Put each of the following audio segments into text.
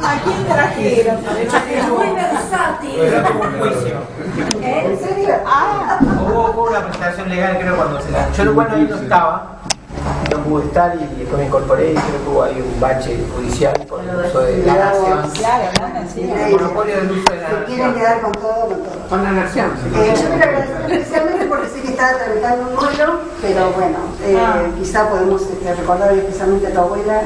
¿A quién trajeron? Es muy versátil. Era como un juicio. ¿En serio? Hubo una presentación legal, creo, cuando se la... Yo bueno, ahí no estaba, no pude estar y después me incorporé y creo que hubo ahí un bache judicial por el uso de la nación. Claro, sí. El monopolio del uso de la Se quieren nación. quedar con todo, con todo. Con la nación. Yo quiero agradecer especialmente porque sé que estaba tramitando un duelo, pero bueno, quizá podemos recordar especialmente a tu abuela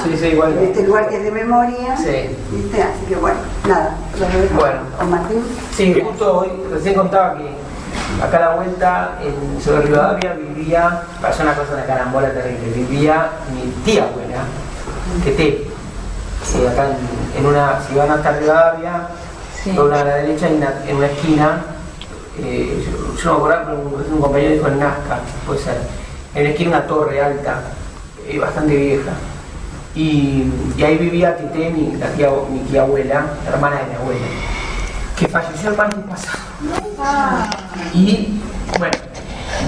Sí, sí, igual. en este lugar que es de memoria. Sí. ¿Viste? Así que bueno, nada, los dejo Bueno. con Martín. Sí, justo hoy, recién contaba que acá a la vuelta, en Ciudad Rivadavia, pasó una cosa, una carambola terrible, vivía mi tía abuela, Teté, acá en una, si van hasta Rivadavia, doblan a la derecha en una esquina, yo no me acuerdo, pero un compañero dijo en Nazca, puede ser, en la esquina una torre alta, bastante vieja, y ahí vivía Teté, mi tía abuela, hermana de mi abuela, que falleció el martes pasado. Y bueno,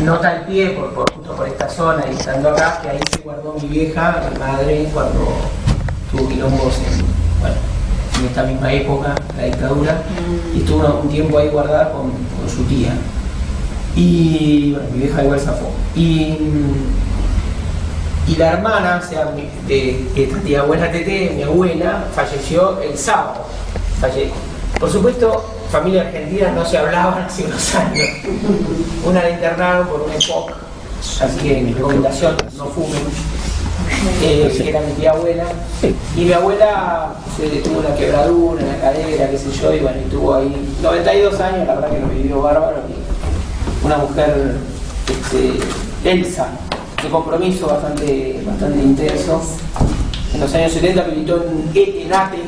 nota al pie justo por esta zona y estando acá, que ahí se guardó mi vieja, mi madre, cuando tuvo quilombos en esta misma época, la dictadura, y estuvo un tiempo ahí guardada con su tía. Y bueno, mi vieja igual zafó. Y la hermana, o sea, de esta tía abuela Teté, mi abuela, falleció el sábado. Por supuesto, familia argentina no se hablaban hace unos años. Una la internaron por un EPOC, así que mi recomendación, no fumen, que era mi tía abuela. Y mi abuela tuvo una quebradura en la cadera, qué sé yo, y bueno, y tuvo ahí 92 años, la verdad que lo vivió bárbaro. Y una mujer, Elsa, de compromiso bastante intenso. En los años 70 militó en ATE,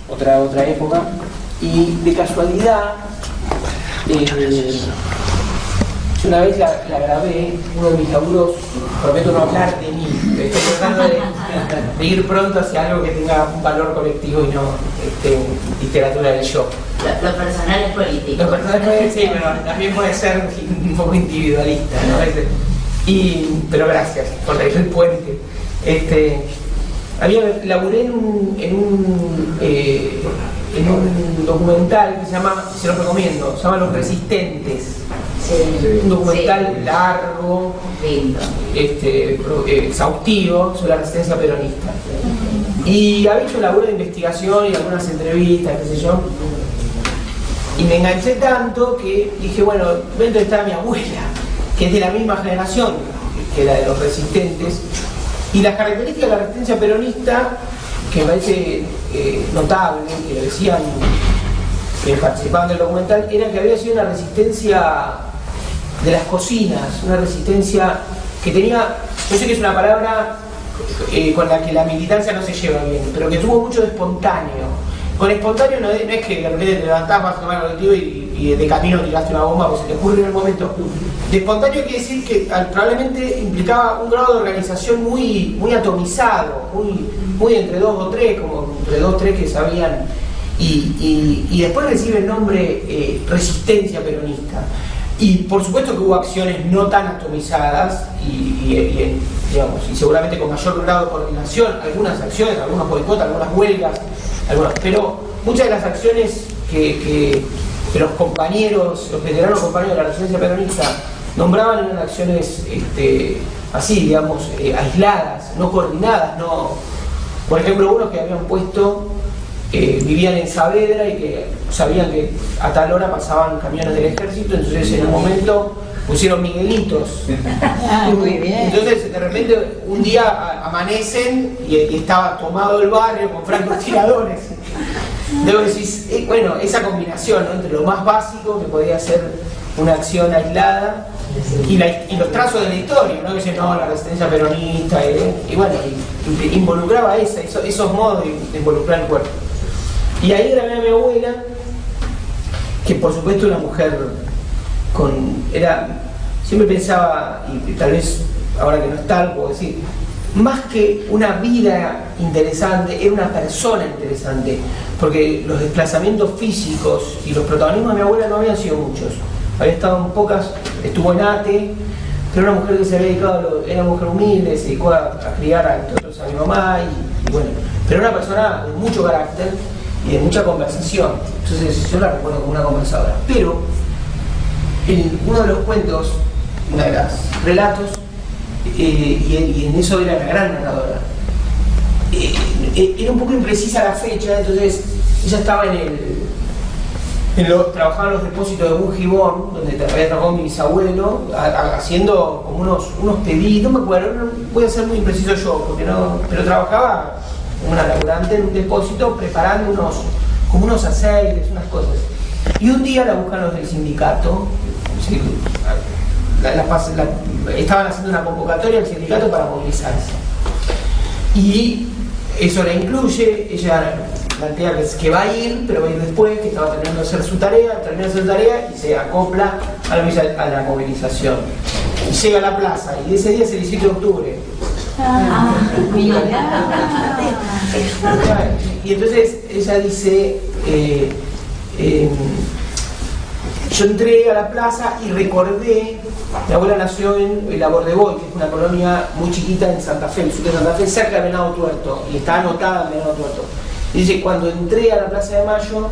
otra época, y de casualidad yo una vez la grabé, uno de mis laburos, prometo no hablar de mí, estoy tratando de ir pronto hacia algo que tenga un valor colectivo y no literatura del shock. Lo personal es político. Lo personal puede ser, sí, pero también puede ser un poco individualista, ¿no? Pero gracias por traer el puente. Laburé en un documental que se llama, se lo recomiendo, se llama Los Resistentes. Sí. Un documental largo, exhaustivo sobre la resistencia peronista. Y había hecho un laburo de investigación y algunas entrevistas, qué sé yo. Y me enganché tanto que dije, bueno, voy a entrevistar a mi abuela, que es de la misma generación que la de los resistentes. Y las características de la resistencia peronista, que me parece notable, que lo decían que participaban del documental, era que había sido una resistencia de las cocinas, una resistencia que tenía, yo sé que es una palabra con la que la militancia no se lleva bien, pero que tuvo mucho de espontáneo. Con espontáneo no es que de repente te levantás, vas a tomar el colectivo y de camino tiraste una bomba o se te ocurre en el momento. De espontáneo quiere decir que probablemente implicaba un grado de organización muy atomizado, muy entre dos o tres, como entre dos o tres que sabían, y después recibe el nombre resistencia peronista. Y por supuesto que hubo acciones no tan atomizadas y seguramente con mayor grado de coordinación, algunas acciones, algunos boicots, algunas huelgas, pero muchas de las acciones que los compañeros, los veteranos compañeros de la resistencia peronista nombraban eran acciones así, digamos, aisladas, no coordinadas, no. Por ejemplo, unos que habían puesto, vivían en Saavedra y que sabían que a tal hora pasaban camiones del ejército, entonces en un momento pusieron Miguelitos. Muy bien. Entonces de repente un día amanecen y estaba tomado el barrio con francotiradores. Luego decís, bueno, esa combinación, ¿no?, entre lo más básico que podía ser una acción aislada y los trazos de la historia, ¿no?, que dicen, no, la resistencia peronista, y bueno, involucraba esos modos de involucrar el cuerpo. Y ahí grabé a mi abuela, que por supuesto una mujer siempre pensaba, y tal vez ahora que no está, lo puedo decir, más que una vida interesante, era una persona interesante, porque los desplazamientos físicos y los protagonismos de mi abuela no habían sido muchos. Había estado en pocas, estuvo en ATE, era una mujer que se había dedicado, era una mujer humilde, se dedicó a criar a mi mamá y bueno, pero era una persona de mucho carácter y de mucha conversación. Entonces yo la recuerdo como una conversadora. Pero en uno de los cuentos, una de los relatos, y en eso era la gran narradora, era un poco imprecisa la fecha, entonces ella estaba trabajaba en los depósitos de Bungibón, donde había trabajado mi bisabuelo, haciendo como unos pedidos, no me acuerdo, voy a ser muy impreciso yo, pero trabajaba como una laburante en un depósito preparando unos aceites, unas cosas. Y un día la buscan los del sindicato, ¿sí? Estaban haciendo una convocatoria al sindicato para movilizarse. Y eso la incluye, ella plantea que va a ir, pero va a ir después, que estaba terminando de hacer su tarea, y se acopla a la movilización. Y llega a la plaza, y ese día es el 17 de octubre. Y entonces ella dice, yo entré a la plaza y recordé, mi abuela nació en La Bordeboy, que es una colonia muy chiquita en Santa Fe, el sur de Santa Fe, cerca de Venado Tuerto, y está anotada en Venado Tuerto. Y dice, cuando entré a la Plaza de Mayo,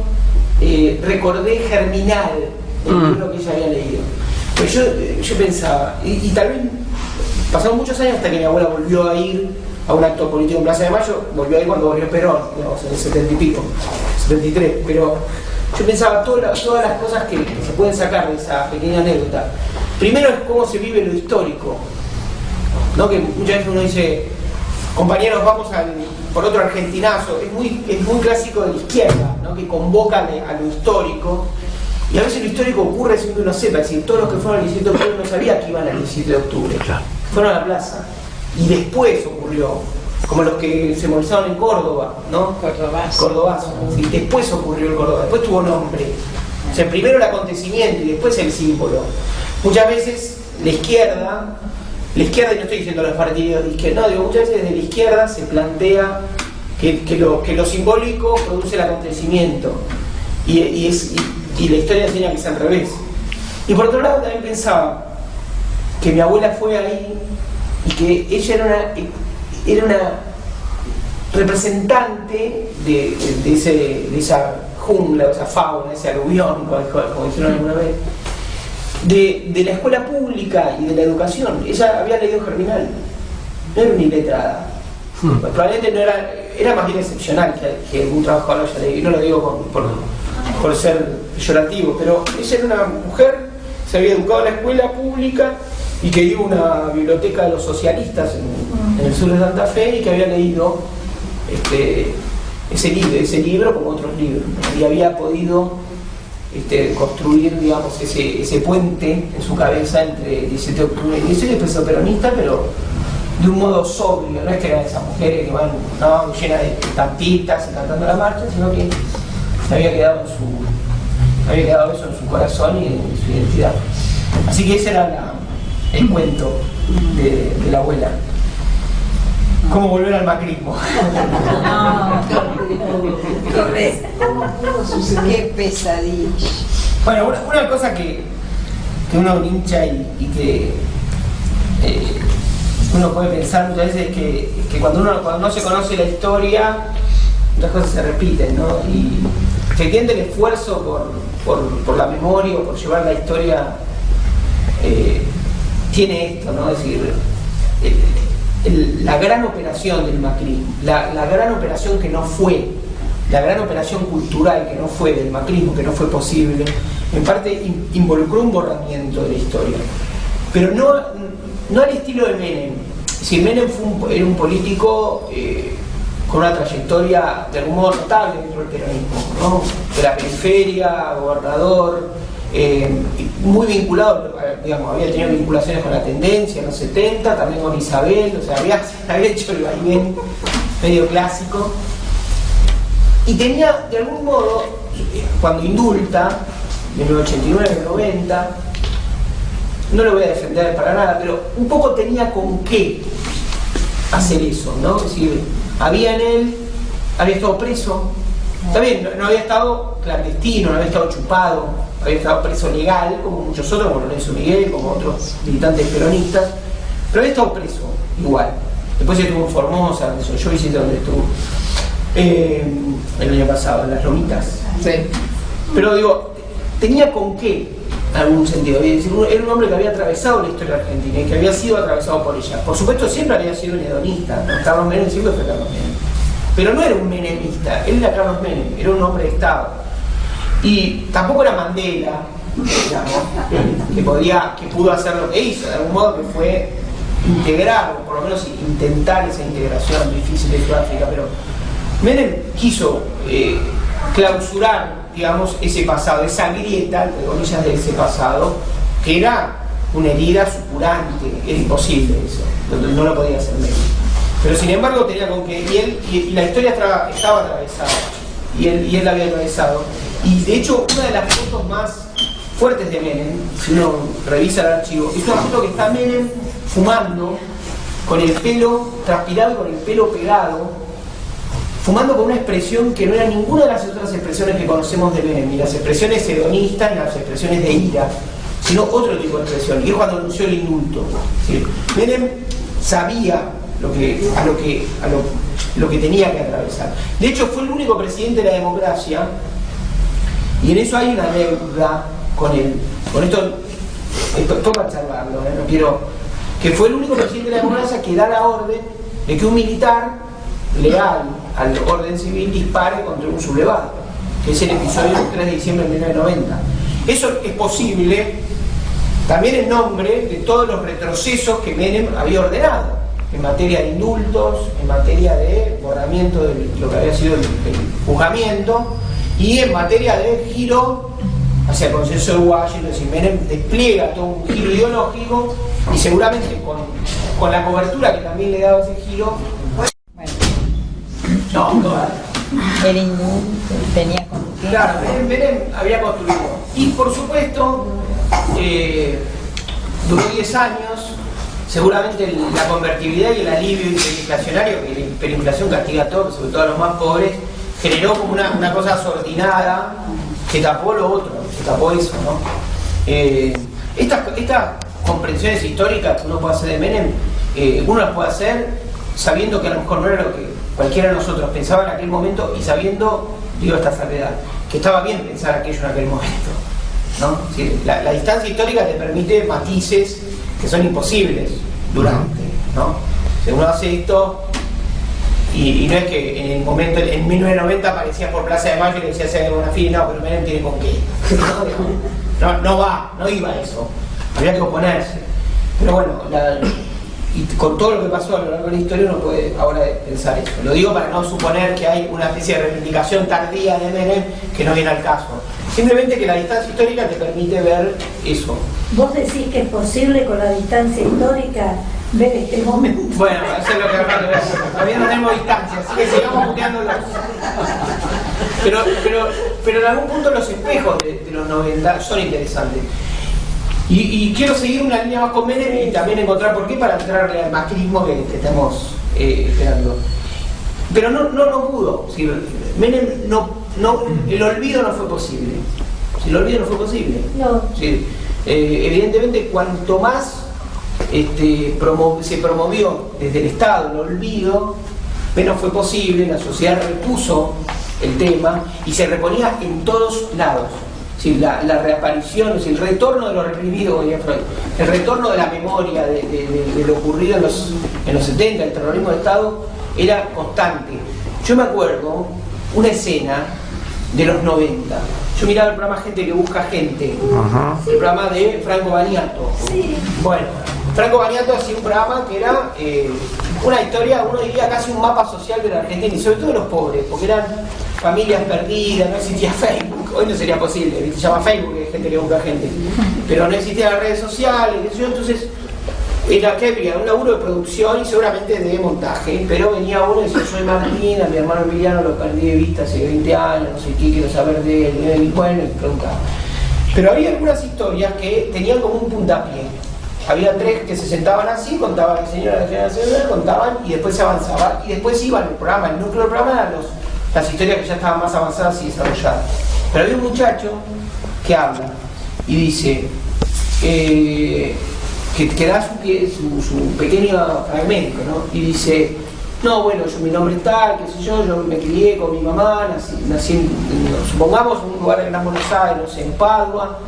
recordé Germinal, el libro que ella había leído. Pues yo pensaba, y tal vez pasaron muchos años hasta que mi abuela volvió a ir a un acto político en Plaza de Mayo, volvió a ir cuando volvió Perón, digamos, en el 70 y pico, 73, pero yo pensaba todas las cosas que se pueden sacar de esa pequeña anécdota. Primero es cómo se vive lo histórico, ¿no? Que muchas veces uno dice, compañeros, vamos por otro argentinazo, es muy clásico de la izquierda, ¿no? Que convoca a lo histórico, y a veces lo histórico ocurre sin que uno sepa, es decir, todos los que fueron al 17 de octubre no sabían que iban al 17 de octubre, fueron a la plaza, y después ocurrió, como los que se movilizaron en Córdoba, ¿no? Cordobazo. Sí, después ocurrió el Córdoba, después tuvo nombre. O sea, primero el acontecimiento y después el símbolo. Muchas veces la izquierda, y no estoy diciendo los partidos de izquierda, no, digo, muchas veces desde la izquierda se plantea que lo simbólico produce el acontecimiento. Y la historia enseña que es al revés. Y por otro lado también pensaba que mi abuela fue ahí y que ella era una representante de esa jungla, de esa fauna, ese aluvión, como dijeron alguna vez, de la escuela pública y de la educación. Ella había leído Germinal, no era una iletrada. Probablemente no era más bien excepcional que algún trabajador lo haya leído, y no lo digo por ser peyorativo, pero ella era una mujer, se había educado en la escuela pública y que iba a una biblioteca de los socialistas en el sur de Santa Fe y que había leído ese libro como otros libros, ¿no? Y había podido construir, digamos, ese puente en su cabeza entre el 17 de octubre y el expreso peronista, pero de un modo sobrio. No es que eran esas mujeres que van llenas de tantitas y cantando la marcha, sino que había quedado eso en su corazón y en su identidad. Así que ese era el cuento de la abuela. ¿Cómo volver al macrismo? Qué pesadilla. Bueno, una cosa que uno hincha y que uno puede pensar muchas veces es que cuando no se conoce la historia, muchas cosas se repiten, ¿no? Y efectivamente el esfuerzo por la memoria o por llevar la historia tiene esto, ¿no? Es decir, la gran operación del macrismo, la gran operación que no fue, la gran operación cultural que no fue del macrismo, que no fue posible, en parte involucró un borramiento de la historia, pero no al estilo de Menem. Es decir, Menem era un político con una trayectoria de algún modo notable dentro del peronismo, ¿no? De la periferia, gobernador, muy vinculado, digamos, había tenido vinculaciones con la tendencia en los 70, también con Isabel, o sea, había hecho el vaivén medio clásico, y tenía, de algún modo, cuando indulta, en 1989, 90, no lo voy a defender para nada, pero un poco tenía con qué hacer eso, ¿no? Es decir, había estado preso, está bien, no había estado clandestino, no había estado chupado, había estado preso legal, como muchos otros, como Lorenzo Miguel, como otros militantes peronistas, pero había estado preso igual. Después estuvo en Formosa, yo visité donde estuvo el año pasado, en las Lomitas. Sí. Pero digo, tenía con qué, en algún sentido. Es decir, era un hombre que había atravesado la historia argentina y que había sido atravesado por ella. Por supuesto, siempre había sido un hedonista. Carlos Menem siempre fue Carlos Menem. Pero no era un menemista, él era Carlos Menem, era un hombre de Estado. Y tampoco era Mandela, digamos, que pudo hacer lo que hizo, de algún modo, que fue integrar, o por lo menos intentar esa integración difícil de Sudáfrica. Pero Menem quiso clausurar, digamos, ese pasado, esa grieta, entre comillas, de ese pasado, que era una herida supurante, era imposible eso, no lo podía hacer Menem. Pero sin embargo tenía con que, y la historia estaba atravesada, y él la había atravesado. Y de hecho, una de las fotos más fuertes de Menem, si uno revisa el archivo, es una foto que está Menem fumando, con el pelo transpirado y con el pelo pegado, fumando con una expresión que no era ninguna de las otras expresiones que conocemos de Menem, ni las expresiones hedonistas ni las expresiones de ira, sino otro tipo de expresión, y es cuando anunció el indulto. ¿Sí? Menem sabía lo que tenía que atravesar. De hecho, fue el único presidente de la democracia, y en eso hay una deuda con él. Con esto para charlarlo, no quiero. Que fue el único presidente de la democracia que da la orden de que un militar leal al orden civil dispare contra un sublevado, que es el episodio del 3 de diciembre de 1990. Eso es posible también en nombre de todos los retrocesos que Menem había ordenado en materia de indultos, en materia de borramiento de lo que había sido el juzgamiento y en materia de giro hacia el consenso de Washington. Es decir, Menem despliega todo un giro ideológico y seguramente con la cobertura que también le daba ese giro. No, El indulto tenía con qué. Claro, Menem había construido. Y por supuesto, duró 10 años. Seguramente la convertibilidad y el alivio hiperinflacionario, que la hiperinflación castiga a todos, sobre todo a los más pobres, generó como una cosa sordinada que tapó lo otro, que tapó eso, ¿no? Estas comprensiones históricas que uno puede hacer de Menem, uno las puede hacer sabiendo que a lo mejor no era lo que cualquiera de nosotros pensaba en aquel momento y sabiendo, digo esta salvedad, que estaba bien pensar aquello en aquel momento, ¿no? Sí, la distancia histórica te permite matices que son imposibles durante, ¿no? Si uno hace esto y no es que en el momento, en 1990 aparecía por Plaza de Mayo y le decía hacer alguna fila, no, pero Menem tiene con qué. No iba eso, había que oponerse. Pero bueno, y con todo lo que pasó a lo largo de la historia uno puede ahora pensar eso. Lo digo para no suponer que hay una especie de reivindicación tardía de Menem que no viene al caso. Simplemente que la distancia histórica te permite ver eso. ¿Vos decís que es posible con la distancia histórica ver este momento? Bueno, eso es lo que acabo de ver. Todavía no tenemos distancia, así que sigamos puteándolos. Pero en algún punto los espejos de los 90 son interesantes. Y quiero seguir una línea más con Menem y también encontrar por qué para entrarle al macrismo que estamos esperando. Pero no pudo. ¿Sí? Menem el olvido no fue posible. ¿Sí? El olvido no fue posible. No. ¿Sí? Evidentemente, cuanto más se promovió desde el Estado el olvido, menos fue posible. La sociedad repuso el tema y se reponía en todos lados. ¿Sí? La reaparición, es decir, el retorno de lo reprimido, el retorno de la memoria de lo ocurrido en los 70, el terrorismo de Estado, era constante. Yo me acuerdo una escena de los 90. Yo miraba el programa Gente que Busca Gente, el programa de Franco Baniato. Sí. Bueno, Franco Baniato hacía un programa que era una historia, uno diría casi un mapa social de la Argentina, y sobre todo de los pobres, porque eran familias perdidas, no existía Facebook, hoy no sería posible, se llama Facebook, que es Gente que Busca Gente, pero no existían las redes sociales, entonces era que había un laburo de producción y seguramente de montaje, pero venía uno y decía: soy Martín, a mi hermano Emiliano lo perdí de vista hace 20 años, no sé qué, quiero saber de él, y bueno, y preguntaba. Pero había algunas historias que tenían como un puntapié. Había 3 que se sentaban así, contaban el señor, la señora, contaban y después se avanzaba y después iban el programa. El núcleo del programa eran las historias que ya estaban más avanzadas y desarrolladas. Pero había un muchacho que habla y dice que da su pequeño fragmento, ¿no? Y dice, no, bueno, mi nombre es tal, qué sé yo me crié con mi mamá, nací supongamos, en un lugar de Gran Buenos Aires, no sé, en Padua,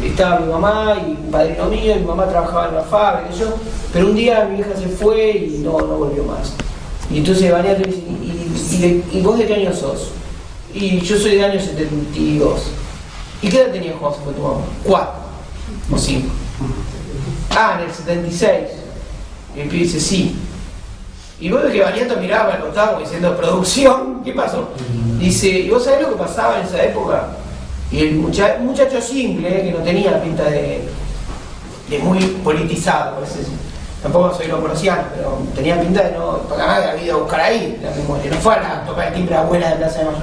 estaba mi mamá y un padrino mío, y mi mamá trabajaba en la fábrica, qué sé yo, pero un día mi hija se fue y no volvió más. Y entonces Vaniato dice, ¿y vos de qué año sos? Y yo soy del año 72. ¿Y qué edad tenías cuando se fue tu mamá? 4 o 5. Ah, en el 76. Y el pibe dice, sí. Y vos ves que Vaniato miraba al costado como diciendo, producción, ¿qué pasó? Dice, ¿y vos sabés lo que pasaba en esa época? Y el muchacho simple, que no tenía pinta de muy politizado, tampoco soy loporociano, pero tenía pinta de no, porque además había ido a buscar ahí la memoria, no fue a tocar el timbre a abuela de Plaza de Mayo.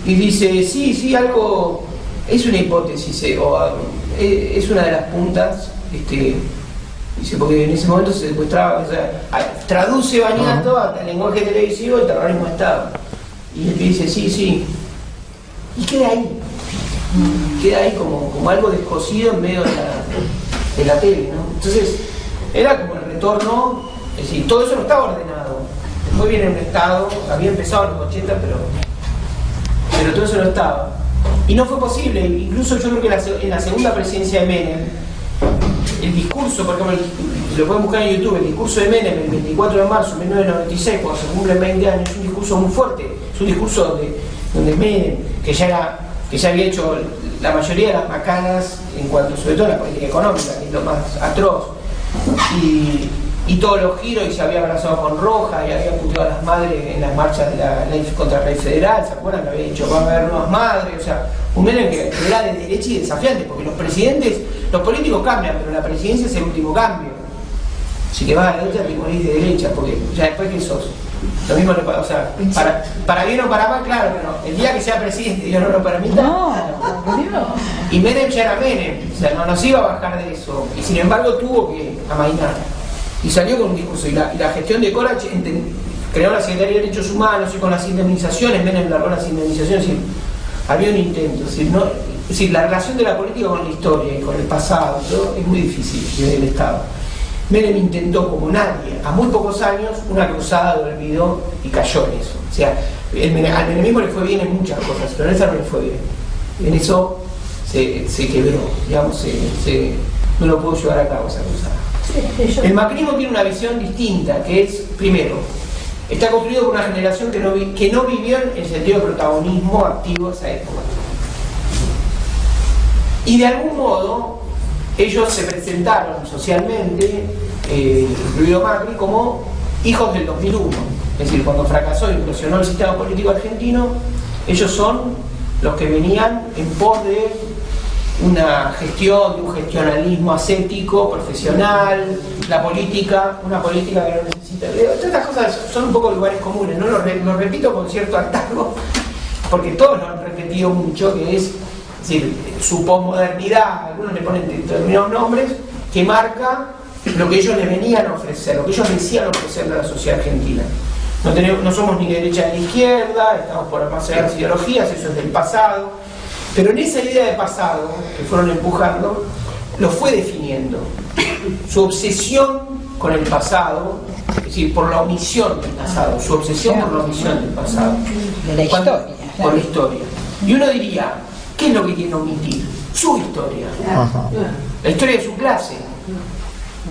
Y dice, sí, algo, es una hipótesis, es una de las puntas, dice, porque en ese momento se secuestraba, o sea, traduce Vaniato al lenguaje televisivo el terrorismo de Estado. Y él dice, sí, y queda ahí como algo descosido en medio de la tele, ¿no? Entonces, era como el retorno, es decir, todo eso no estaba ordenado. Después viene un Estado, había empezado en los 80, pero todo eso no estaba. Y no fue posible, incluso yo creo que en la segunda presidencia de Menem, el discurso, por ejemplo, lo pueden buscar en YouTube, el discurso de Menem el 24 de marzo de 1996, cuando se cumplen 20 años, es un discurso muy fuerte, es un discurso donde Menem, que ya había hecho la mayoría de las macanas en cuanto sobre todo a la política económica, que es lo más atroz, y todos los giros, y se había abrazado con Roja y había puteado a las madres en las marchas de la ley contra la ley federal, ¿se acuerdan? Que había dicho, va a haber nuevas madres, o sea, un Menem que era de derecha y desafiante, porque los políticos cambian, pero la presidencia es el último cambio. Si te vas a la derecha, te morís de derecha, porque ya después que sos. Lo mismo le pasa, o sea, para bien o para mal, claro, pero el día que sea presidente Dios no lo permita. No. Y Menem ya era Menem, o sea, no se iba a bajar de eso, y sin embargo tuvo que amainar. Y salió con un discurso, y la gestión de Corach creó la Secretaría de Derechos Humanos, y con las indemnizaciones, Menem largó las indemnizaciones, y había un intento, es decir, la relación de la política con la historia y con el pasado, todo, es muy difícil desde el Estado. Menem intentó como nadie, a muy pocos años, una cruzada de olvido y cayó en eso. O sea, al menemismo le fue bien en muchas cosas, pero en esa no le fue bien. En eso se quebró, digamos, no lo pudo llevar a cabo esa cruzada. El macrismo tiene una visión distinta, que es, primero, está construido por una generación que no vivió en el sentido de protagonismo activo esa época. Y de algún modo, ellos se presentaron socialmente, incluido Macri, como hijos del 2001. Es decir, cuando fracasó y implosionó el sistema político argentino, ellos son los que venían en pos de una gestión, de un gestionalismo ascético, profesional, una política que no necesita. Todas estas cosas son un poco lugares comunes, ¿no? Lo repito con cierto hartazgo, porque todos lo han repetido mucho, que es decir, su posmodernidad, algunos le ponen determinados nombres, que marca lo que ellos le venían a ofrecer, lo que ellos decían ofrecerle a la sociedad argentina. No somos ni de derecha ni de izquierda, estamos por almacenar las ideologías, eso es del pasado, pero en esa idea de pasado que fueron empujando, lo fue definiendo. Su obsesión con el pasado, es decir, por la omisión del pasado, su obsesión por la omisión del pasado. De la historia. Por la historia. Y uno diría, ¿qué es lo que tiene que omitir? Su historia. La historia de su clase.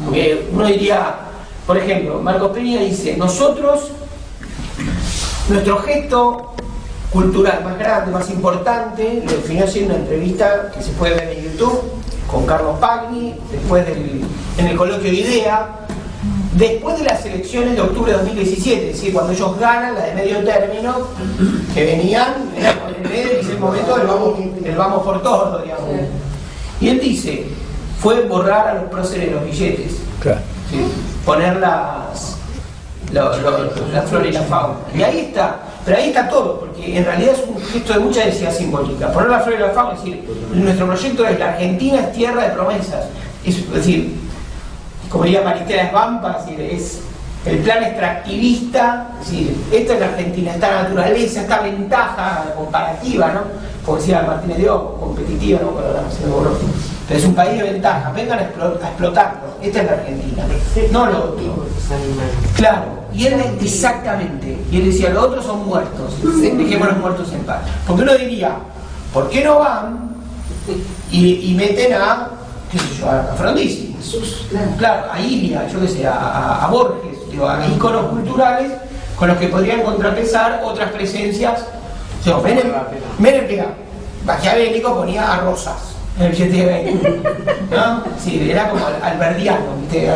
Porque uno diría, por ejemplo, Marcos Peña dice, nuestro gesto cultural más grande, más importante, lo definió así en una entrevista que se puede ver en YouTube, con Carlos Pagni, después en el coloquio de IDEA, después de las elecciones de octubre de 2017, es decir, cuando ellos ganan la de medio término, que venían, era el momento del vamos por todo, digamos. Y él dice, fue borrar a los próceres los billetes, claro. ¿sí? Poner la flora y la fauna. Y ahí está, pero ahí está todo, porque en realidad es un gesto de mucha densidad simbólica. Poner la flora y la fauna, es decir, nuestro proyecto es la Argentina es tierra de promesas. Es decir, como diría Maristela Svampa, es el plan extractivista, es decir, esta es la Argentina, esta naturaleza, esta ventaja comparativa, ¿no? como decía Martínez de Ojo, competitiva, no, pero ahora se me borró. Pero es un país de ventaja, vengan a explotarlo. Esta es la Argentina, no lo otro. Claro, y él exactamente, y él decía, los otros son muertos, dejemos los muertos en paz. Porque uno diría, ¿por qué no van y meten a, qué sé yo, a Frondizi? Claro, a Ilia, yo qué sé, a Borges, digo, a íconos culturales con los que podrían contrapesar otras presencias. Menem que era maquiavélico, ponía a Rosas en el billete, ¿no? Sí, era como alberdiano, ¿viste?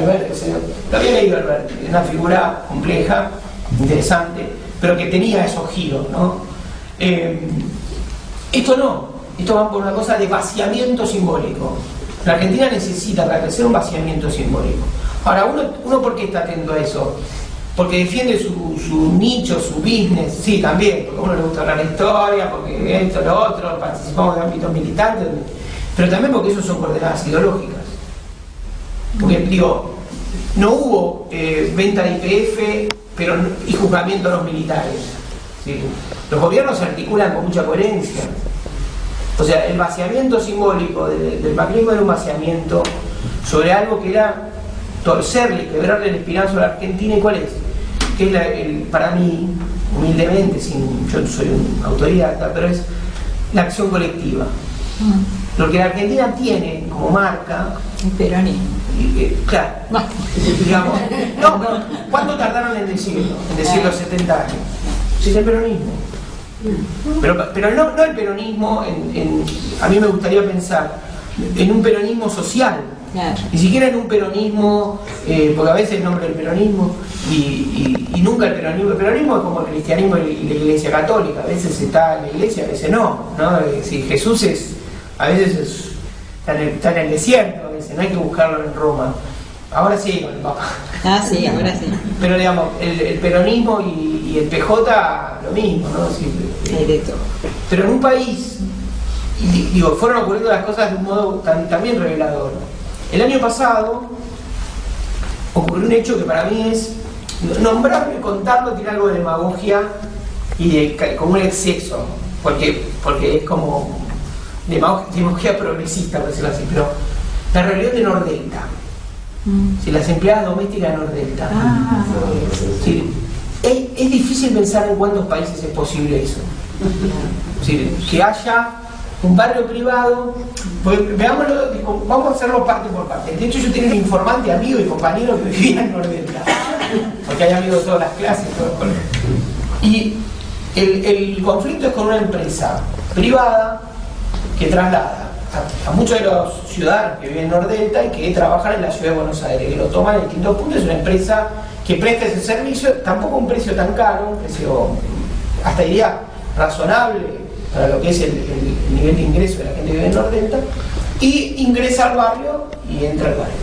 Lo había leído Alberti, una figura compleja, interesante, pero que tenía esos giros, ¿no? Esto no, esto va por una cosa de vaciamiento simbólico. La Argentina necesita para crecer un vaciamiento simbólico. Ahora, uno ¿por qué está atento a eso? Porque defiende su nicho, su business, sí, también, porque a uno le gusta hablar de historia, porque esto, lo otro, participamos de ámbitos militantes, pero también porque eso son coordenadas ideológicas. Porque, digo, no hubo venta de IPF y juzgamiento a los militares. ¿Sí? Los gobiernos se articulan con mucha coherencia. O sea, el vaciamiento simbólico del macrismo era un vaciamiento sobre algo que era torcerle, quebrarle el espinazo a la Argentina. ¿Y cuál es? Que es para mí, humildemente, yo soy una autoridad, pero es la acción colectiva. Lo que la Argentina tiene como marca, el peronismo. Claro, digamos, no, pero ¿cuánto tardaron en decirlo? En decir los 70 años. Sí, es el peronismo. Pero no el peronismo, a mí me gustaría pensar en un peronismo social. Claro. Ni siquiera en un peronismo, porque a veces nombra el peronismo y nunca el peronismo. El peronismo es como el cristianismo y la iglesia católica. A veces está en la iglesia, a veces no. Si Jesús a veces está en el desierto, a veces no hay que buscarlo en Roma. Ahora sí, con el Papa. Ah, sí, ahora sí. Pero digamos, el peronismo y el PJ, lo mismo, ¿no? Sí, Hay de todo. pero en un país, digo, fueron ocurriendo las cosas de un modo también revelador. El año pasado ocurrió un hecho que para mí es nombrarlo y contarlo tiene algo de demagogia y como un exceso, porque es como demagogia progresista, por decirlo así, pero la rebelión de Nordelta, si las empleadas domésticas de Nordelta, sí, es difícil pensar en cuántos países es posible eso, sí, que haya un barrio privado, pues, veámoslo, vamos a hacerlo parte por parte. De hecho, yo tenía un informante, amigo y compañero que vivía en Nordelta, porque hay amigos de todas las clases, todos los colegios. Y el conflicto es con una empresa privada que traslada a muchos de los ciudadanos que viven en Nordelta y que trabajan en la ciudad de Buenos Aires, que lo toman en distintos puntos. Es una empresa que presta ese servicio, tampoco un precio tan caro, un precio hasta diría razonable para lo que es el nivel de ingreso de la gente que vive en Nordelta, y ingresa al barrio y entra al barrio.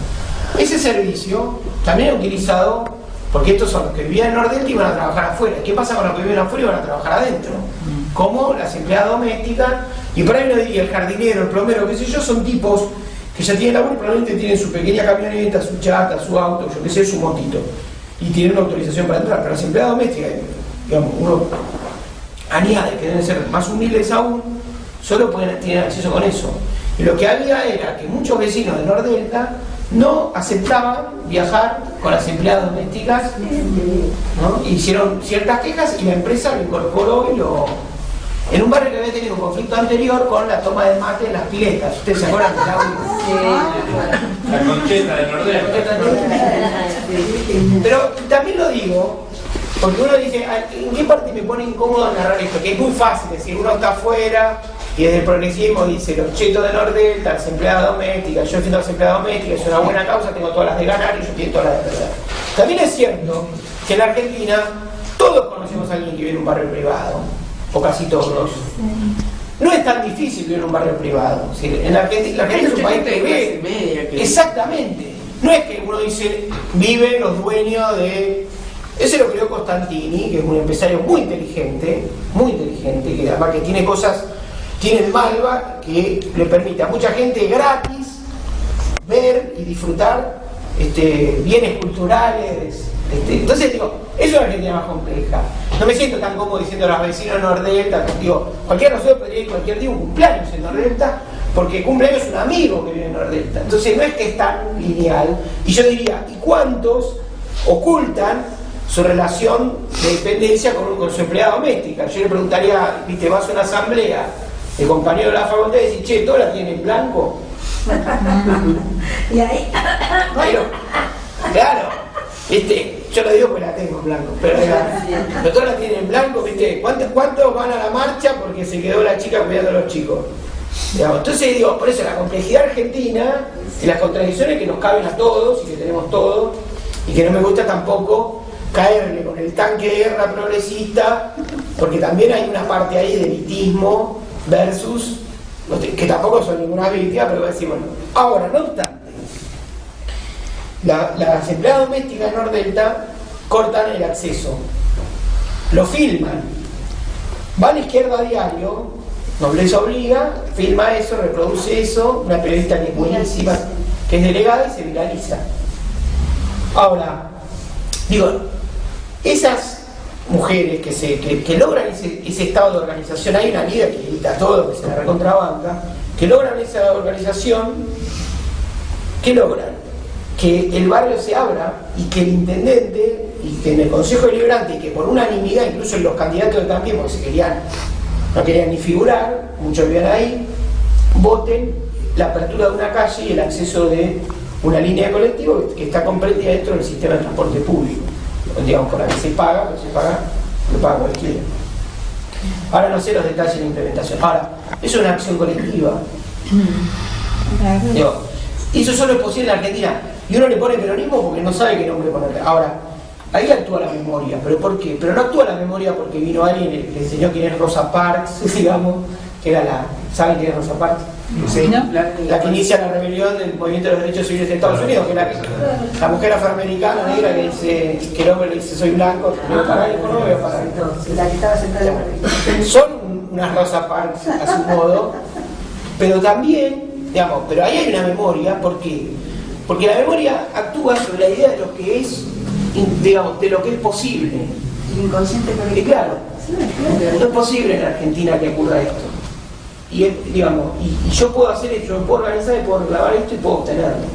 Ese servicio también es utilizado, porque estos son los que vivían en Nordelta y van a trabajar afuera. ¿Qué pasa con los que viven afuera y van a trabajar adentro? Como las empleadas domésticas, y por ahí el jardinero, el plomero, qué sé yo, son tipos que ya tienen laburo y probablemente tienen su pequeña camioneta, su chata, su auto, yo qué sé, su motito, y tienen una autorización para entrar. Pero las empleadas domésticas, digamos, uno añade que deben ser más humildes aún, solo tienen acceso con eso. Y lo que había era que muchos vecinos de Nordelta no aceptaban viajar con las empleadas domésticas, ¿no? Hicieron ciertas quejas y la empresa lo incorporó en un barrio que había tenido un conflicto anterior con la toma de mate en las piletas. ¿Ustedes se acuerdan de la Concheta de Nordelta? Pero también lo digo porque uno dice, ¿en qué parte me pone incómodo narrar esto? Que es muy fácil decir, uno está afuera y desde el progresismo dice, los chetos de Nordelta, las empleadas domésticas, yo defiendo a las empleadas domésticas, es una buena causa, tengo todas las de ganar y yo tengo todas las de perder. También es cierto que en la Argentina todos conocemos a alguien que vive en un barrio privado, o casi todos. No es tan difícil vivir en un barrio privado. En la Argentina es un país que ve. Exactamente. No es que uno dice, viven los dueños de... Ese lo creó Costantini, que es un empresario muy inteligente, que además que tiene cosas, tiene el Malva, que le permite a mucha gente gratis ver y disfrutar bienes culturales Entonces digo, eso es la Argentina más compleja. No me siento tan cómodo diciendo a los vecinos de Nordelta, digo, cualquiera de nosotros podría ir cualquier día un cumpleaños en Nordelta, porque cumpleaños es un amigo que vive en Nordelta. Entonces no es que es tan lineal. Y yo diría, ¿y cuántos ocultan su relación de dependencia con su empleada doméstica? Yo le preguntaría, viste, vas a una asamblea, el compañero de la facultad dice, che, ¿todas la tienen en blanco? Y ahí, Claro, yo lo digo porque la tengo en blanco, pero todas la tienen en blanco, ¿viste? ¿Cuántos van a la marcha porque se quedó la chica cuidando a los chicos? Digamos, entonces digo, por eso la complejidad argentina y las contradicciones que nos caben a todos y que tenemos todos, y que no me gusta tampoco caerle con el tanque de guerra progresista, porque también hay una parte ahí de elitismo versus, que tampoco son ninguna víctima, pero voy a decir, bueno, ahora, no obstante, las empleadas domésticas de Nordelta cortan el acceso, lo filman, van a Izquierda Diario, Nobleza Obliga, filma eso, reproduce eso, una periodista que es buenísima, que es delegada y se viraliza. Ahora, digo, esas mujeres que logran ese estado de organización, hay una liga que edita todo, que se la recontrabanca, que logran esa organización, ¿qué logran? Que el barrio se abra y que el intendente, y que en el Consejo Deliberante, y que por unanimidad, incluso en los candidatos de Cambiemos no querían ni figurar, muchos vivían ahí, voten la apertura de una calle y el acceso de una línea de colectivo que está comprendida dentro del sistema de transporte público, digamos, por la que se paga, lo paga cualquiera. Ahora no sé los detalles de la implementación. Ahora, es una acción colectiva. Digo, eso solo es posible en Argentina. Y uno le pone peronismo porque no sabe qué nombre ponerle. Ahora, ahí actúa la memoria. ¿Pero por qué? Pero no actúa la memoria porque vino alguien y le enseñó quién es Rosa Parks, digamos, que era la... ¿Saben quién es Rosa Parks? Sí, ¿no? La que inicia la rebelión del movimiento de los derechos civiles de Estados Unidos, que era la mujer afroamericana negra que dice, que el hombre le dice soy blanco, no voy a pagar, no voy a pagar. La que estaba sentada en la Son unas Rosa Parks a su modo, pero también, digamos, pero ahí hay una memoria. ¿Por qué? Porque la memoria actúa sobre la idea de lo que es, digamos, de lo que es posible. inconsciente Y colectivo. claro, no es posible en Argentina que ocurra esto. Y digamos, y yo puedo hacer esto, yo puedo organizar y puedo grabar esto y puedo obtenerlo.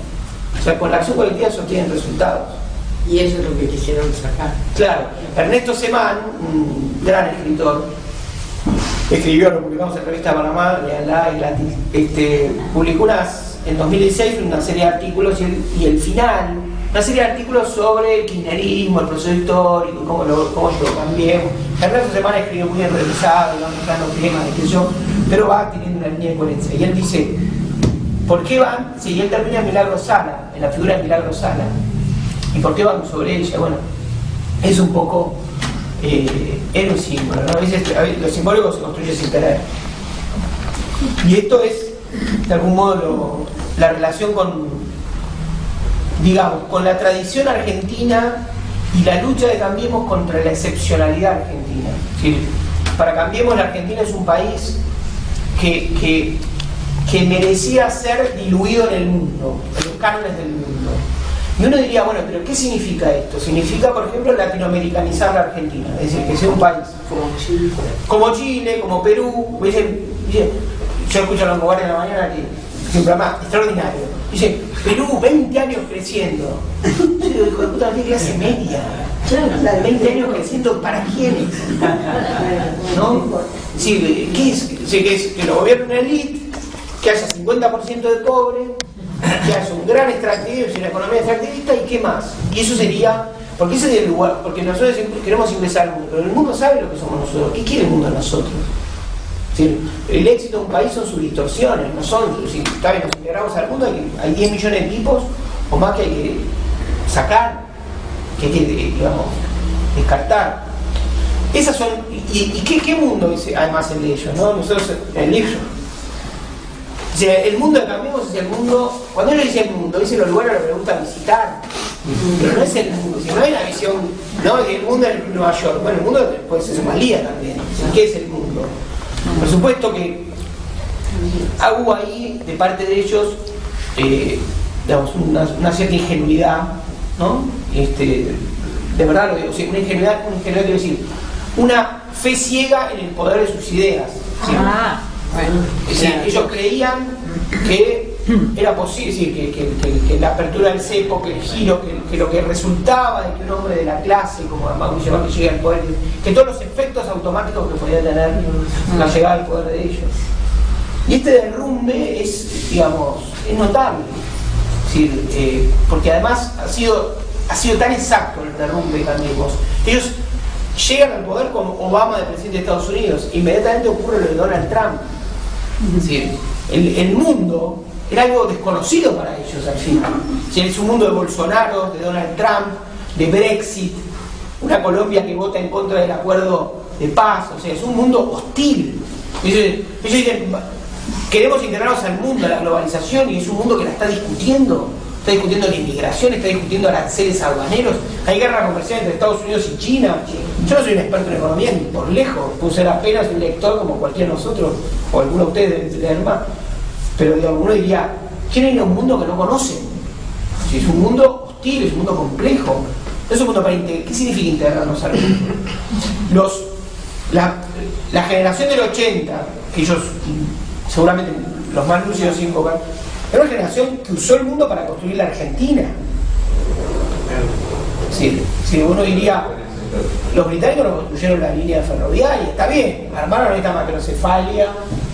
O sea, con la acción colectiva se obtienen resultados. Y eso es lo que quisieron sacar. Claro, Ernesto Semán, un gran escritor, escribió, lo publicamos en la revista Panamá, leanla, es gratis, publicó en 2016 una serie de artículos y el final, una serie de artículos sobre el kirchnerismo, el proceso histórico, cómo yo también. Ernesto Semán escribió muy bien revisado, tocando temas, pero va teniendo una línea de coherencia. Y él dice, ¿por qué van? Sí, y él termina en Milagro Sala, en la figura de Milagro Sala. ¿Y por qué van sobre ella? Bueno, es un poco, era un símbolo, ¿no? A veces lo simbólico se construye sin querer. Y esto es, de algún modo, la relación con, digamos, con la tradición argentina y la lucha de Cambiemos contra la excepcionalidad argentina. ¿Sí? Para Cambiemos, la Argentina es un país que merecía ser diluido en el mundo, en los cánones del mundo. Y uno diría, bueno, pero ¿qué significa esto? Significa, por ejemplo, latinoamericanizar la Argentina, es decir, que sea un país como Chile, como Perú. Yo escucho a los lugares de la mañana que es un programa extraordinario. Dice, Perú, 20 años creciendo. Yo digo, hijo de puta, ¿qué clase media? 20 años creciendo, ¿para quiénes? ¿No? Sí, ¿qué es? Sí, que lo gobierne una élite, que haya 50% de pobres, que haya un gran extractivismo y una economía extractivista, y qué más. Y eso sería, porque ese es el lugar, porque nosotros queremos ingresar al mundo, pero el mundo sabe lo que somos nosotros. ¿Qué quiere el mundo de nosotros? ¿Sí? El éxito de un país son sus distorsiones, no son, si está bien, nos integramos al mundo, hay 10 millones de tipos o más que hay que sacar, que hay que, digamos, descartar. Esas son, ¿y qué mundo dice además el de ellos, ¿no? Nosotros, el libro. O sea, el mundo de Cambiemos es el mundo, cuando él dice el mundo, dice los lugares a los que le gusta visitar, pero no es el mundo, si no hay una visión, no, el mundo es Nueva York, bueno, el mundo puede ser Somalia también, ¿qué es el mundo? Por supuesto que hubo ahí, de parte de ellos, digamos, una cierta ingenuidad, ¿no? de verdad lo digo, o sea, una ingenuidad quiero decir, una fe ciega en el poder de sus ideas. ¿Sí? Es decir, ellos creían que era posible, es decir, que la apertura del cepo, que el giro, que lo que resultaba de que un hombre de la clase, como Mauricio Macri, llegue al poder, que todos los efectos automáticos que podía tener la llegada al poder de ellos. Y este derrumbe es, digamos, es notable. Es decir, porque además ha sido tan exacto el derrumbe, cambiemos. Ellos llegan al poder con Obama de presidente de Estados Unidos, inmediatamente ocurre lo de Donald Trump. Es decir, el mundo era algo desconocido para ellos al final. Es un mundo de Bolsonaro, de Donald Trump, de Brexit, una Colombia que vota en contra del acuerdo de paz, o sea, es un mundo hostil. Ellos dicen, queremos integrarnos al mundo, a la globalización, y es un mundo que la está discutiendo la inmigración, está discutiendo aranceles aduaneros, hay guerra comercial entre Estados Unidos y China. Yo no soy un experto en economía ni por lejos, puedo ser apenas un lector como cualquiera de nosotros, o alguno de ustedes debe leer más, pero digamos, uno diría, quieren ir a un mundo que no conocen. Si es un mundo hostil, es un mundo complejo, no es un mundo para integrar. ¿Qué significa integrarnos al mundo? La generación del 80, que ellos seguramente los más lúcidos invocan, era una generación que usó el mundo para construir la Argentina. Si uno diría, los británicos no construyeron la línea ferroviaria, está bien, armaron esta macrocefalia,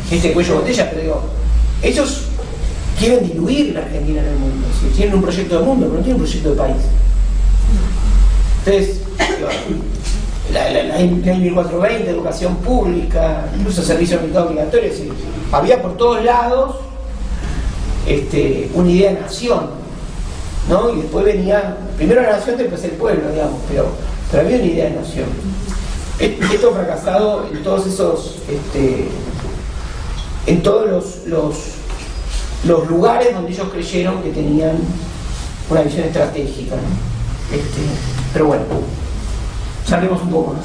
este cuello de botella, pero digo, ellos quieren diluir la Argentina en el mundo. Tienen un proyecto de mundo, pero no tienen un proyecto de país. Entonces, la ley 1420, educación pública, incluso servicios militares obligatorios, había por todos lados una idea de nación, ¿no? Y después venía, primero la nación, después el pueblo, digamos, pero había una idea de nación. Esto fracasado en todos esos, en todos los lugares donde ellos creyeron que tenían una visión estratégica, ¿no? Pero bueno, salgamos un poco, ¿no?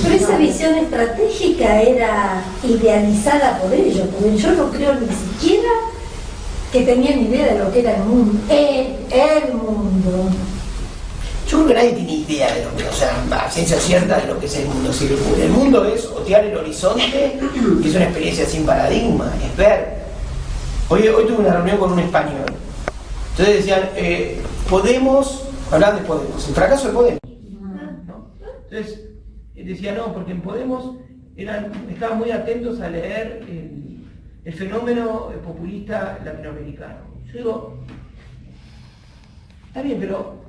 Pero esa visión estratégica era idealizada por ellos, porque yo no creo ni siquiera que tenían idea de lo que era el mundo. El mundo. Yo creo que nadie tiene idea de lo que, o sea, a ciencia cierta de lo que es el mundo. Si el mundo es otear el horizonte, que es una experiencia sin paradigma, es ver. Hoy tuve una reunión con un español. Entonces decían, Podemos, hablaban de Podemos, el fracaso de Podemos, ¿no? Entonces decía, no, porque en Podemos estaban muy atentos a leer el fenómeno populista latinoamericano. Yo digo, está bien, pero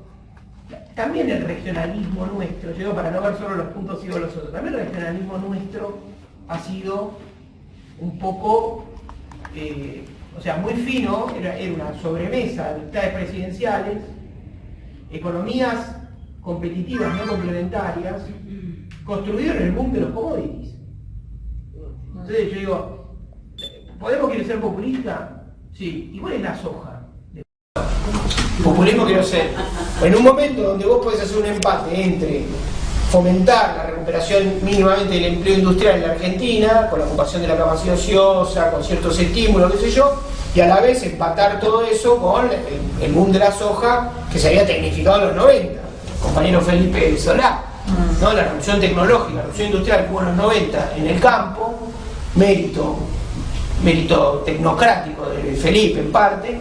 también el regionalismo nuestro, yo digo para no ver solo los puntos ciegos de los otros, también el regionalismo nuestro ha sido un poco, o sea, muy fino, era una sobremesa de dictadures presidenciales, economías competitivas, no complementarias, construido en el boom de los commodities. Entonces yo digo, ¿Podemos quiere ser populista? Sí. ¿Y cuál es la soja? Populismo quiero ser. En un momento donde vos podés hacer un empate entre fomentar la recuperación mínimamente del empleo industrial en la Argentina, con la ocupación de la capacidad ociosa, con ciertos estímulos, qué sé yo, y a la vez empatar todo eso con el boom de la soja que se había tecnificado en los 90, compañero Felipe Solá, ¿no? La revolución tecnológica, la revolución industrial que hubo en los 90 en el campo, mérito tecnocrático de Felipe en parte,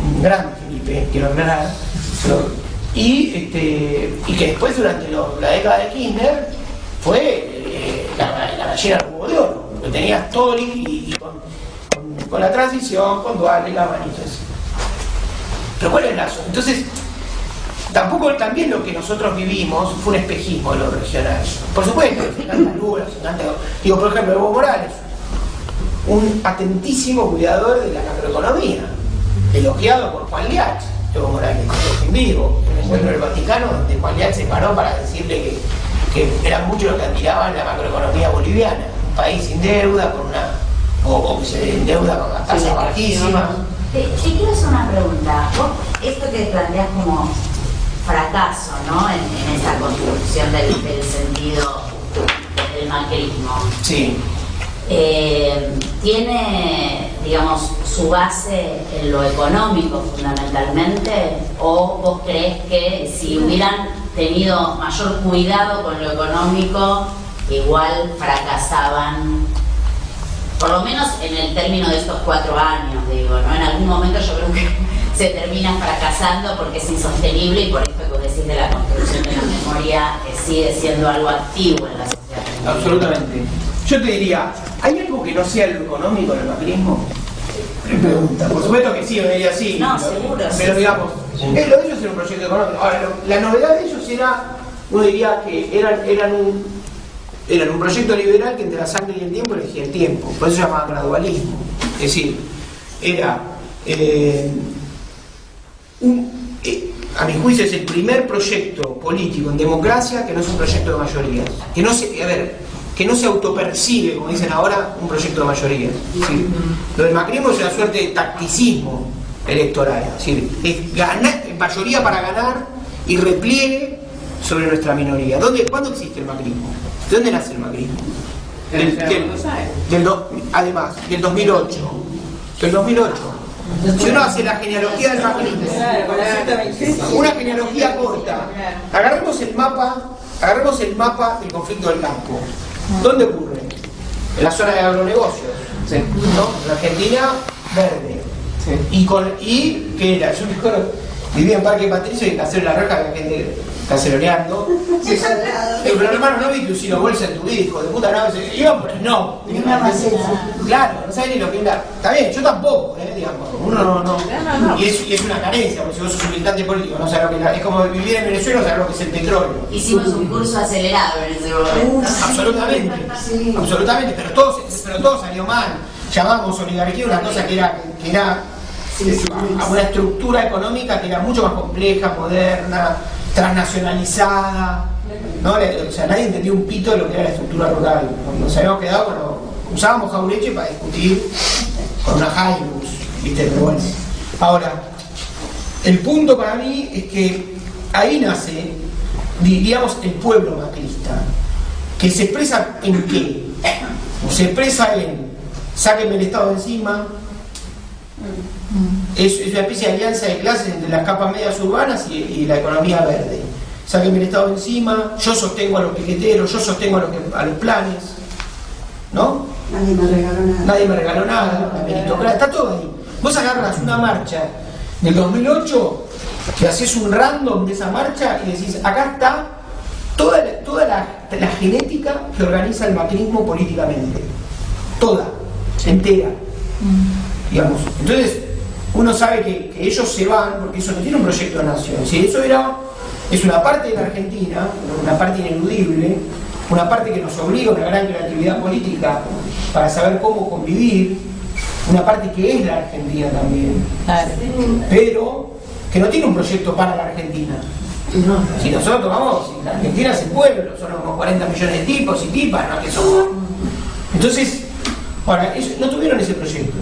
un gran Felipe, quiero aclarar, y que después durante la década de Kirchner fue la gallina del huevo de oro, lo tenías todo y con la transición, con Dualde, la manito. Pero ¿cuál es el lazo? Entonces, también lo que nosotros vivimos fue un espejismo de lo regional. Por supuesto, nos encanta Lula, nos encanta... Digo, por ejemplo, Evo Morales, un atentísimo cuidador de la macroeconomía, elogiado por Juan Liach, Evo Morales, en vivo, en el encuentro del Vaticano, donde Juan Liach se paró para decirle que eran muchos los que admiraban la macroeconomía boliviana, un país sin deuda, o que se endeuda con las tasas bajísimas. Te quiero hacer una pregunta. Vos, esto que planteás como fracaso, ¿no? En esa construcción del sentido del macrismo. Sí. ¿Tiene, digamos, su base en lo económico fundamentalmente? ¿O vos crees que si hubieran tenido mayor cuidado con lo económico, igual fracasaban, por lo menos en el término de estos 4 años, digo, ¿no? En algún momento yo creo que se termina fracasando porque es insostenible, y por esto que decís de la construcción de la memoria sigue siendo algo activo en la sociedad. Absolutamente. Yo te diría, ¿hay algo que no sea lo económico en el macrismo? Me pregunta. Por supuesto que sí, me diría sí. No, seguro. Pero digamos, lo de ellos era un proyecto económico. Ahora, la novedad de ellos era, uno diría que eran un proyecto liberal que entre la sangre y el tiempo elegía el tiempo. Por eso se llamaba gradualismo. Es decir, era a mi juicio es el primer proyecto político en democracia que no es un proyecto de mayorías. Que no se autopercibe, como dicen ahora, un proyecto de mayoría. ¿Sí? Lo del macrismo es una suerte de tacticismo electoral. Es decir, es mayoría para ganar y repliegue sobre nuestra minoría. ¿Cuándo existe el macrismo? ¿De dónde nace el macrismo? Además, del 2008. Del 2008. Si uno hace la genealogía del macrismo, una genealogía corta, agarremos el mapa del conflicto del campo. ¿Dónde ocurre? En la zona de agronegocios, ¿sí? ¿No? En Argentina, verde. Sí. Y que era, yo me acuerdo, vivía en Parque Patricio y Caseros La Roja, había gente caceroneando. Sí. Pero hermano, no vi que usino bolsa en tu vida, hijo de puta, no, iban por el no. Claro, no saben ni lo que era. Está bien, yo tampoco, digamos. Uno no. Y es una carencia, porque si vos sos un militante político, no sabes lo que es como vivir en Venezuela, no sabes lo que es el petróleo. Hicimos un curso acelerado en ese momento. Absolutamente, sí. Absolutamente, pero todo salió mal. Llamamos oligarquía una cosa que era a una estructura económica que era mucho más compleja, moderna, transnacionalizada, ¿no? O sea, nadie entendía un pito de lo que era la estructura rural. Nos habíamos quedado cuando usábamos Jaureche para discutir con una Hilux, ¿viste? Pero bueno. Ahora, el punto para mí es que ahí nace, diríamos, el pueblo macrista, que se expresa en qué? Se expresa en sáquenme el Estado de encima. Es una especie de alianza de clases entre las capas medias urbanas y la economía verde. Sáquenme el Estado de encima, yo sostengo a los piqueteros, yo sostengo a los planes, ¿no? Nadie me regaló nada, la meritocracia, está todo ahí. Vos agarras una marcha del 2008, que haces un random de esa marcha y decís, acá está toda la genética que organiza el macrismo políticamente. Toda, entera. Digamos. Entonces, uno sabe que ellos se van porque eso no tiene un proyecto de nación. Si eso es una parte de la Argentina, una parte ineludible, una parte que nos obliga a una gran creatividad política para saber cómo convivir, una parte que es la Argentina también, pero que no tiene un proyecto para la Argentina. Si nosotros tomamos, la Argentina es el pueblo, son unos 40 millones de tipos y tipas, ¿no? Que somos. Entonces, ahora, ellos no tuvieron ese proyecto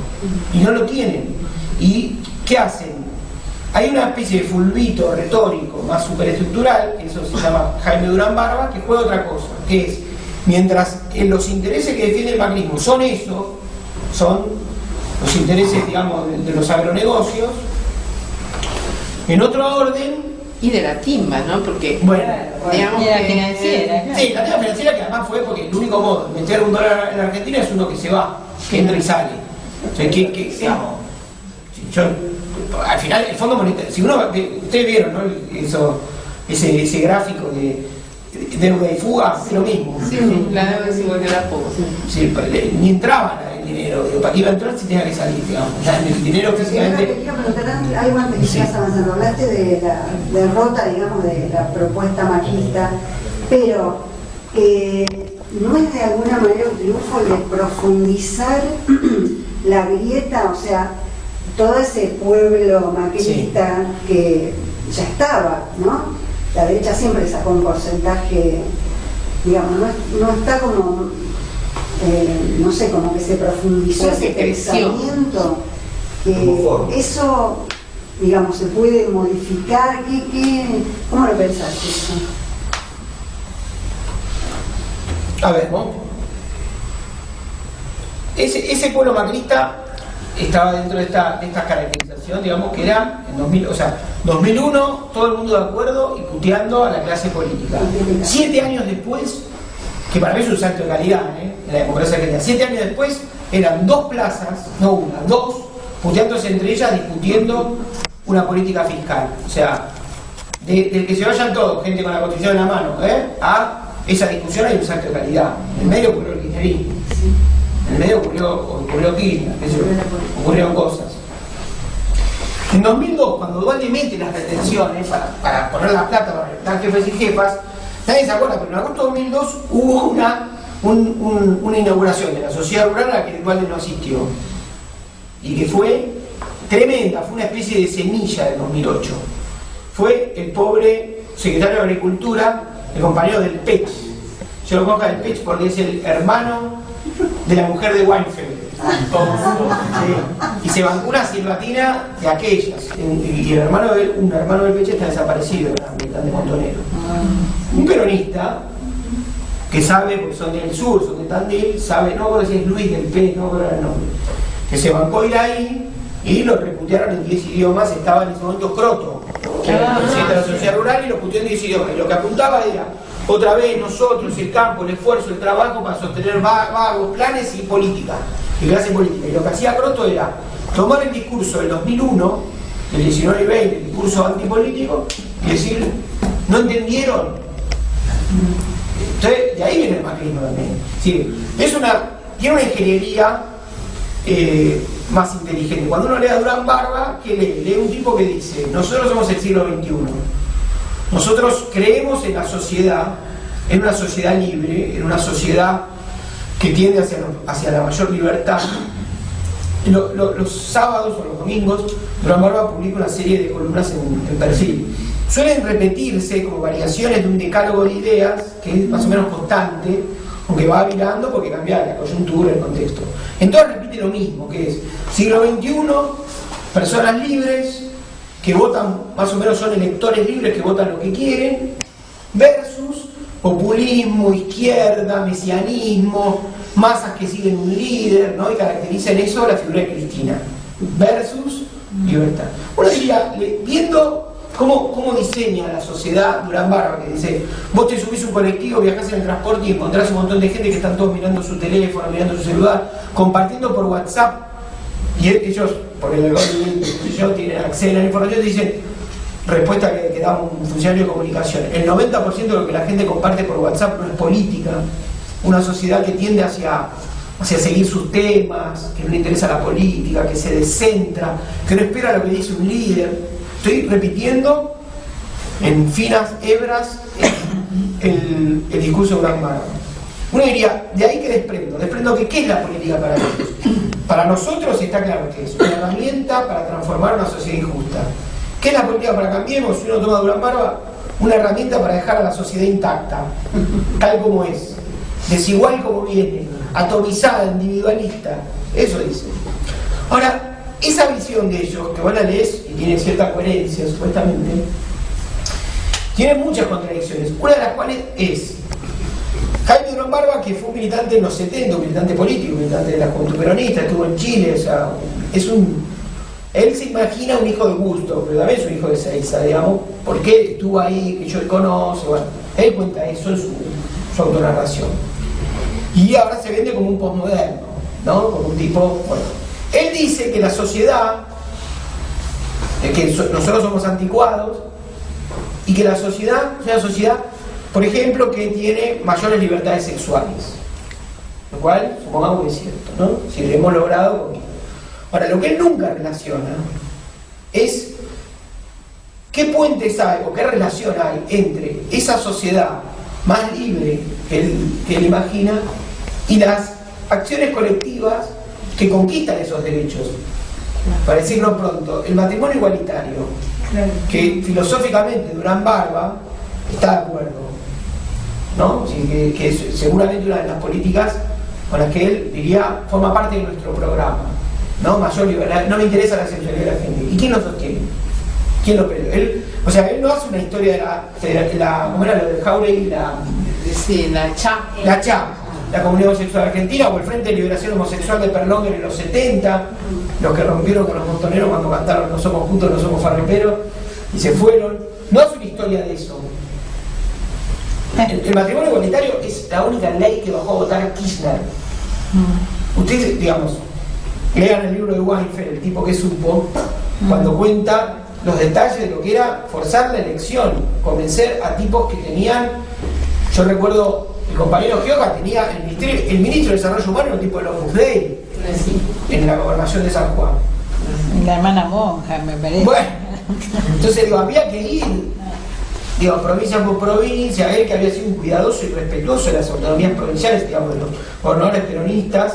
y no lo tienen. ¿Y qué hacen? Hay una especie de fulbito retórico más superestructural, que eso se llama Jaime Durán Barba, que juega otra cosa, que es, mientras los intereses que defiende el macrismo son los intereses, digamos, de los agronegocios, en otro orden. Y de la timba, ¿no? Porque, bueno, digamos, la financiera. Claro. Sí, la timba financiera, que además fue porque el único modo de meter un dólar en la Argentina es uno que se va, que entra y sale. O sea, digamos, al final, el Fondo Monetario, si ustedes vieron, ¿no? Ese gráfico de deuda y fuga, es lo mismo. Sí, la deuda se volvió la fuga. Sí, ni entraba el dinero, ¿para qué iba a entrar si tenía que salir, digamos? El dinero físicamente. Quiero preguntar algo antes que sigas avanzando. Hablaste de la derrota, digamos, de la propuesta macrista, pero ¿no es de alguna manera un triunfo de profundizar la grieta, o sea, todo ese pueblo macrista que ya estaba, ¿no? La derecha siempre sacó un porcentaje, digamos, no está como, no sé, como que se profundizó ese pensamiento, eso, digamos, se puede modificar. ¿Cómo lo pensás eso? A ver, ¿no? Ese pueblo macrista estaba dentro de esta caracterización, digamos que era en 2001, todo el mundo de acuerdo y puteando a la clase política. 7 años después, que para mí es un salto de calidad, en la democracia argentina, 7 años después eran 2 plazas, no una, 2, puteándose entre ellas, discutiendo una política fiscal. O sea, del que se vayan todos, gente con la Constitución en la mano, a esa discusión hay un salto de calidad. En el medio ocurrió el kirchnerismo, en el medio ocurrió Kirchner, ocurrieron cosas. En 2002, cuando Dualde mete las retenciones para poner la plata para dar jefes y jefas, nadie se acuerda, pero en agosto de 2002 hubo una inauguración de la sociedad rural a la que Dualde no asistió. Y que fue tremenda, fue una especie de semilla del 2008. Fue el pobre secretario de Agricultura, el compañero del Pech. Yo lo conozco del Pech porque es el hermano de la mujer de Weinfeld. Sí. Y se bancó una silbatina de aquellas. Y el hermano un hermano del Pech está desaparecido, de Montonero. Un peronista que sabe, porque son del sur, son de Tandil, sabe, no recuerdo si es Luis del Pech, no recuerdo el nombre, que se bancó ir ahí y lo reputearon en 10 idiomas. Estaba en ese momento Croto, que era el presidente de la sociedad rural, y lo puteó en 10 idiomas. Y lo que apuntaba era, otra vez nosotros, el campo, el esfuerzo, el trabajo para sostener vagos planes y política, y clase política. Y lo que hacía Croto era tomar el discurso del 2001, del 19 y 20, el discurso antipolítico, y decir, ¿no entendieron? Entonces, de ahí viene el macrismo también. Sí, tiene una ingeniería más inteligente. Cuando uno lee a Durán Barba, ¿qué lee? Lee un tipo que dice, nosotros somos el siglo XXI. Nosotros creemos en la sociedad, en una sociedad libre, en una sociedad que tiende hacia la mayor libertad. Los sábados o los domingos, Durán Barba publica una serie de columnas en Perfil. Suelen repetirse como variaciones de un decálogo de ideas que es más o menos constante, aunque va virando porque cambia la coyuntura, el contexto. Entonces repite lo mismo, que es siglo XXI, personas libres que votan, más o menos son electores libres que votan lo que quieren, versus populismo, izquierda, mesianismo, masas que siguen un líder, ¿no? Y caracteriza en eso la figura de Cristina, versus libertad. Uno diría, viendo cómo diseña la sociedad Durán Barba, que dice, vos te subís un colectivo, viajás en el transporte y encontrás un montón de gente que están todos mirando su teléfono, mirando su celular, compartiendo por WhatsApp, y ellos, por el algoritmo, ellos tienen acceso a la información, dicen, respuesta que da un funcionario de comunicación, el 90% de lo que la gente comparte por WhatsApp no es política, una sociedad que tiende hacia seguir sus temas, que no le interesa la política, que se descentra, que no espera lo que dice un líder. Estoy repitiendo en finas hebras el discurso de Durán Barba. Uno diría, de ahí que desprendo que ¿qué es la política para nosotros? Para nosotros está claro que es una herramienta para transformar una sociedad injusta. ¿Qué es la política para Cambiemos? Si uno toma Durán Barba, una herramienta para dejar a la sociedad intacta, tal como es, desigual como viene, atomizada, individualista. Eso dice. Ahora, esa visión de ellos, que vos la lees y tiene cierta coherencia, supuestamente, tiene muchas contradicciones. Una de las cuales es Jaime Durán Barba, que fue un militante en los 70, un militante político, un militante de la Juventud Peronista, estuvo en Chile, o sea, él se imagina un hijo de Gusto, pero también es un hijo de Seiza, digamos, porque estuvo ahí, que yo conoce, bueno, él cuenta eso en su autonarración. Y ahora se vende como un posmoderno, ¿no? Como un tipo, bueno. Él dice que la sociedad, que nosotros somos anticuados, y que la sociedad es una sociedad, por ejemplo, que tiene mayores libertades sexuales. Lo cual, supongamos que es cierto, ¿no? Si lo hemos logrado. Ahora, lo que él nunca relaciona es qué puentes hay o qué relación hay entre esa sociedad más libre que él imagina y las acciones colectivas que conquistan esos derechos. Para decirlo pronto, el matrimonio igualitario, que filosóficamente Durán Barba está de acuerdo, ¿no? Sí, que es seguramente una de las políticas con las que él diría forma parte de nuestro programa, ¿no? Mayor libertad, no me interesa la sexualidad de la gente. ¿Y quién lo sostiene? ¿Quién lo peleó? Él no hace una historia de ¿cómo era lo de Jauregui? Sí, la CHAP. La CHAP. la comunidad homosexual argentina, o el Frente de Liberación Homosexual de Perlongue en los 70, los que rompieron con los montoneros cuando cantaron "No somos putos, no somos farreperos", y se fueron. No es una historia de eso. El matrimonio igualitario es la única ley que bajó a votar Kirchner. Ustedes, digamos, lean el libro de Weinfeld, el tipo que supo, cuando cuenta los detalles de lo que era forzar la elección, convencer a tipos que tenían, yo recuerdo, el compañero Gioca tenía, el ministro de Desarrollo Humano era un tipo de Opus Dei en la gobernación de San Juan. La hermana monja, me parece. Bueno, entonces digo, había que ir, digo, provincia por provincia, él que había sido un cuidadoso y respetuoso de las autonomías provinciales, digamos, de los gobernadores peronistas,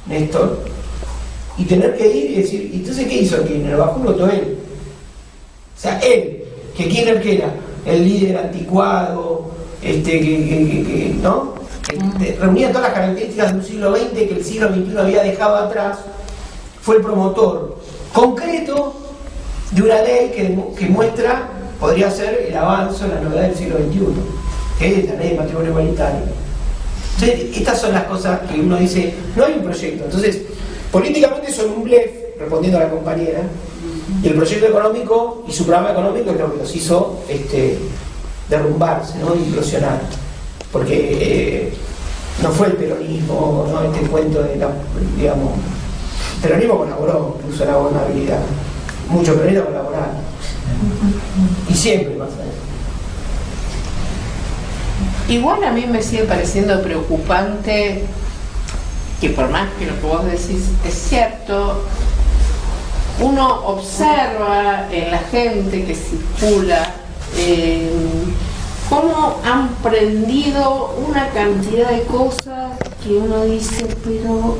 Néstor, y tener que ir y decir, entonces ¿qué hizo Kirchner? Bajó un voto él. O sea, él, que Kirchner que era el líder anticuado, ¿no? Reunía todas las características de un siglo XX que el siglo XXI había dejado atrás, fue el promotor concreto de una ley que muestra, podría ser el avance, la novedad del siglo XXI, que es la ley de matrimonio igualitario. Entonces, estas son las cosas que uno dice, no hay un proyecto. Entonces, políticamente son un blef, respondiendo a la compañera, y el proyecto económico y su programa económico es lo que los hizo derrumbarse, ¿no? Implosionar. Porque no fue el peronismo, ¿no? Este cuento de digamos, el peronismo colaboró incluso en la gobernabilidad. Muchos peronistas colaboraron. Y siempre pasa eso. Igual a mí me sigue pareciendo preocupante que, por más que lo que vos decís es cierto, uno observa en la gente que circula cómo han prendido una cantidad de cosas que uno dice, pero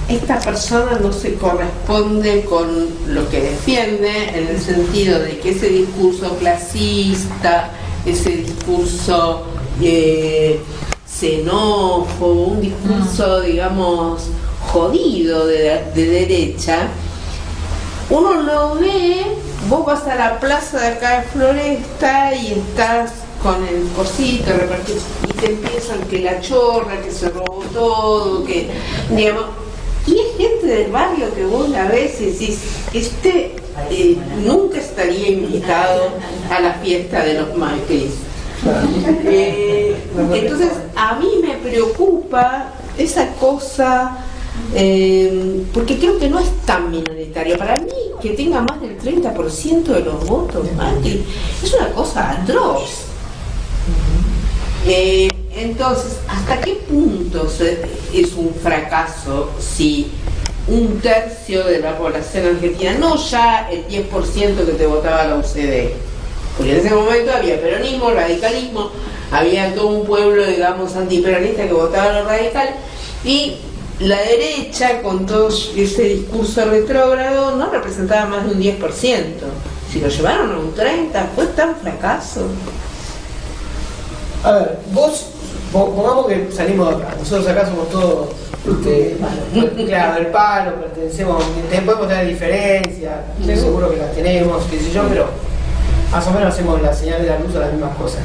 esta persona no se corresponde con lo que defiende, en el sentido de que ese discurso clasista, ese discurso xenófobo, un discurso, digamos, jodido de derecha, uno lo ve. Vos vas a la plaza de acá de Floresta y estás con el cosito y te empiezan que la chorra, que se robó todo, que, digamos, y es gente del barrio que vos la ves y decís, nunca estaría invitado a la fiesta de los Macris. Entonces a mí me preocupa esa cosa, porque creo que no es tan minoritario. Para mí, que tenga más del 30% de los votos Macri es una cosa atroz. Entonces, ¿hasta qué punto es un fracaso si un tercio de la población argentina, no ya el 10% que te votaba la UCD, porque en ese momento había peronismo, radicalismo, había todo un pueblo, digamos, antiperonista que votaba lo radical, y la derecha, con todo ese discurso retrógrado, no representaba más de un 10%. Si lo llevaron a un 30%, ¿fue tan fracaso? A ver, pongamos que salimos de acá, nosotros acá somos todos, claro, del palo, pertenecemos, podemos tener diferencias, seguro que las tenemos, qué sé yo, pero más o menos hacemos la señal de la luz a las mismas cosas.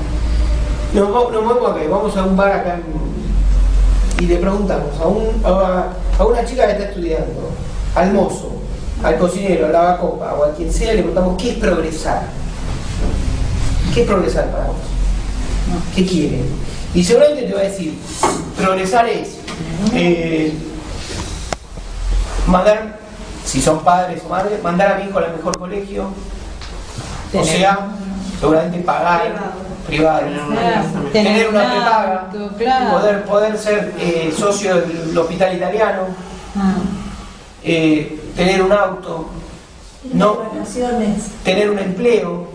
Nos movemos acá, vamos a un bar acá y le preguntamos a una chica que está estudiando, al mozo, al cocinero, al lavacopa o a quien sea, le preguntamos ¿qué es progresar? ¿Qué es progresar para vos? ¿Qué quiere? Y seguramente te va a decir, progresar es mandar, si son padres o madres, mandar a mi hijo al mejor colegio, o sea, seguramente pagar privado, tener una prepaga, claro. poder ser socio del hospital italiano, tener un auto, no, tener un empleo.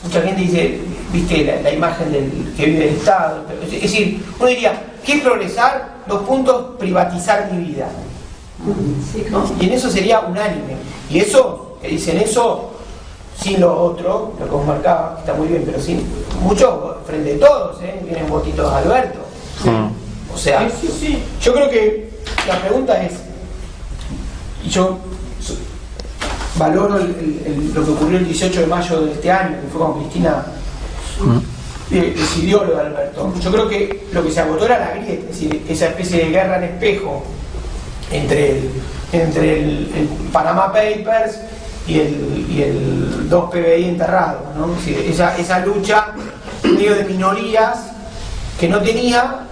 Mucha gente dice, viste, la imagen del que vive el Estado. Es decir, uno diría, ¿qué es progresar? 2 puntos, privatizar mi vida. ¿No? Y en eso sería unánime. Y eso, que dicen eso, sin lo otro, lo que os marcaba, que está muy bien, pero sin muchos, frente a todos, vienen votitos a Alberto. O sea, yo creo que la pregunta es, y yo valoro lo que ocurrió el 18 de mayo de este año, que fue con Cristina decidió lo de Alberto. Yo creo que lo que se agotó era la grieta, es decir, esa especie de guerra en espejo entre el Panama Papers y el 2 PBI enterrado, ¿no? Es decir, esa lucha medio de minorías que no tenía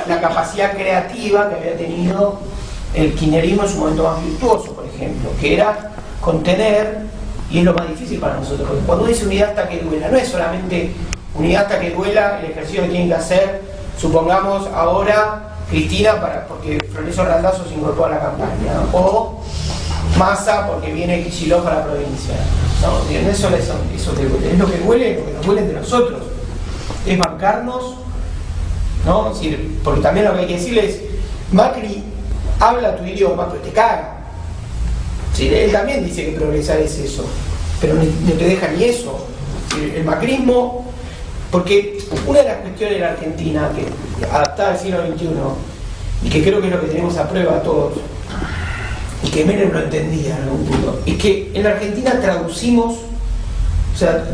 la capacidad creativa que había tenido el kirchnerismo en su momento más virtuoso, por ejemplo, que era contener, y es lo más difícil para nosotros, porque cuando uno dice unidad hasta que duela, no es solamente unidad hasta que duela el ejercicio que tienen que hacer, supongamos ahora Cristina porque Florencio Randazzo se incorpora a la campaña, ¿no? O Massa porque viene Kicillof a la provincia, ¿no? Eso es lo que duele, lo que nos duele entre nosotros, es bancarnos, ¿no? Es decir, porque también lo que hay que decirle es, Macri habla tu idioma, pero te caga. Sí, él también dice que progresar es eso, pero no te deja ni eso. El macrismo, porque una de las cuestiones de la Argentina, que adaptada al siglo XXI, y que creo que es lo que tenemos a prueba todos, y que Menem lo entendía en algún punto, es que en la Argentina traducimos, o sea,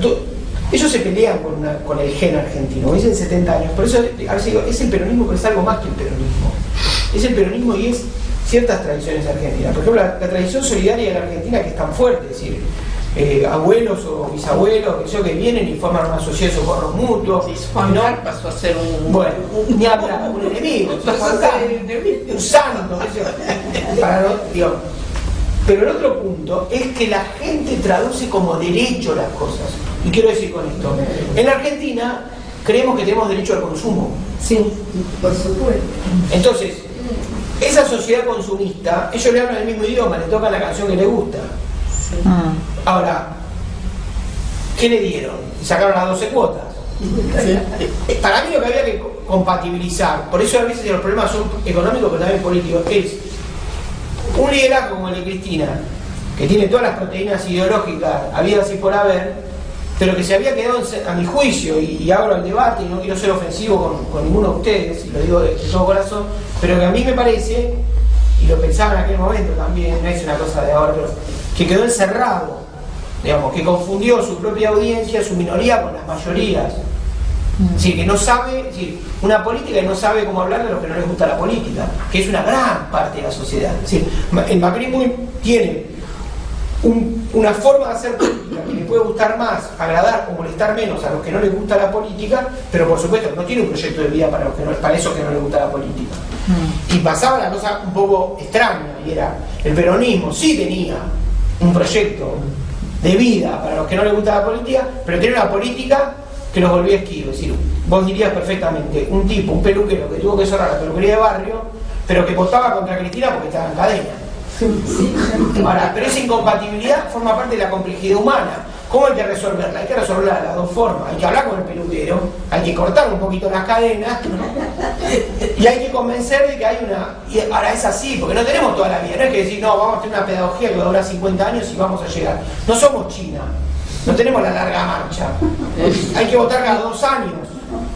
ellos se pelean con el gen argentino, dicen 70 años, por eso a veces digo, es el peronismo, pero es algo más que el peronismo. Es el peronismo y es ciertas tradiciones argentinas. Por ejemplo, la tradición solidaria de la Argentina, que es tan fuerte, es decir, abuelos o bisabuelos que vienen y forman una sociedad de socorro mutuo. Sí, Juan Gar pasó a ser ni habla, un enemigo, un santo. Pero el otro punto es que la gente traduce como derecho las cosas. Y quiero decir con esto, en la Argentina creemos que tenemos derecho al consumo. Sí, por supuesto. Entonces, esa sociedad consumista, ellos le hablan el mismo idioma, le tocan la canción que les gusta. Sí. Ahora, ¿qué le dieron? Sacaron las 12 cuotas. Sí. Para mí lo que había que compatibilizar, por eso a veces los problemas son económicos pero también políticos, es un liderazgo como el de Cristina, que tiene todas las proteínas ideológicas habidas y por haber, pero que se había quedado, a mi juicio, y abro el debate, y no quiero ser ofensivo con ninguno de ustedes, y lo digo de todo corazón, pero que a mí me parece, y lo pensaba en aquel momento también, no es una cosa de ahora, pero que quedó encerrado, digamos, que confundió su propia audiencia, su minoría con las mayorías. Es decir, que no sabe, es decir, una política que no sabe cómo hablar de los que no les gusta la política, que es una gran parte de la sociedad. Es decir, el macrismo tiene una forma de hacer política que le puede gustar más, agradar o molestar menos a los que no les gusta la política, pero por supuesto no tiene un proyecto de vida para esos que no les gusta la política. Y pasaba la cosa un poco extraña, y era, el peronismo sí tenía un proyecto de vida para los que no les gusta la política, pero tenía una política que los volvía esquivos. Es decir, vos dirías perfectamente, un tipo, un peluquero que tuvo que cerrar la peluquería de barrio, pero que votaba contra Cristina porque estaba en cadena. Ahora, pero esa incompatibilidad forma parte de la complejidad humana. ¿Cómo hay que resolverla? Hay que resolverla de las dos formas. Hay que hablar con el peluquero, hay que cortar un poquito las cadenas, ¿no? Y hay que convencer de que hay una... Y ahora es así, porque no tenemos toda la vida. No es que decir, no, vamos a tener una pedagogía que va a durar 50 años y vamos a llegar. No somos China, no tenemos la larga marcha. Hay que votar cada 2 años.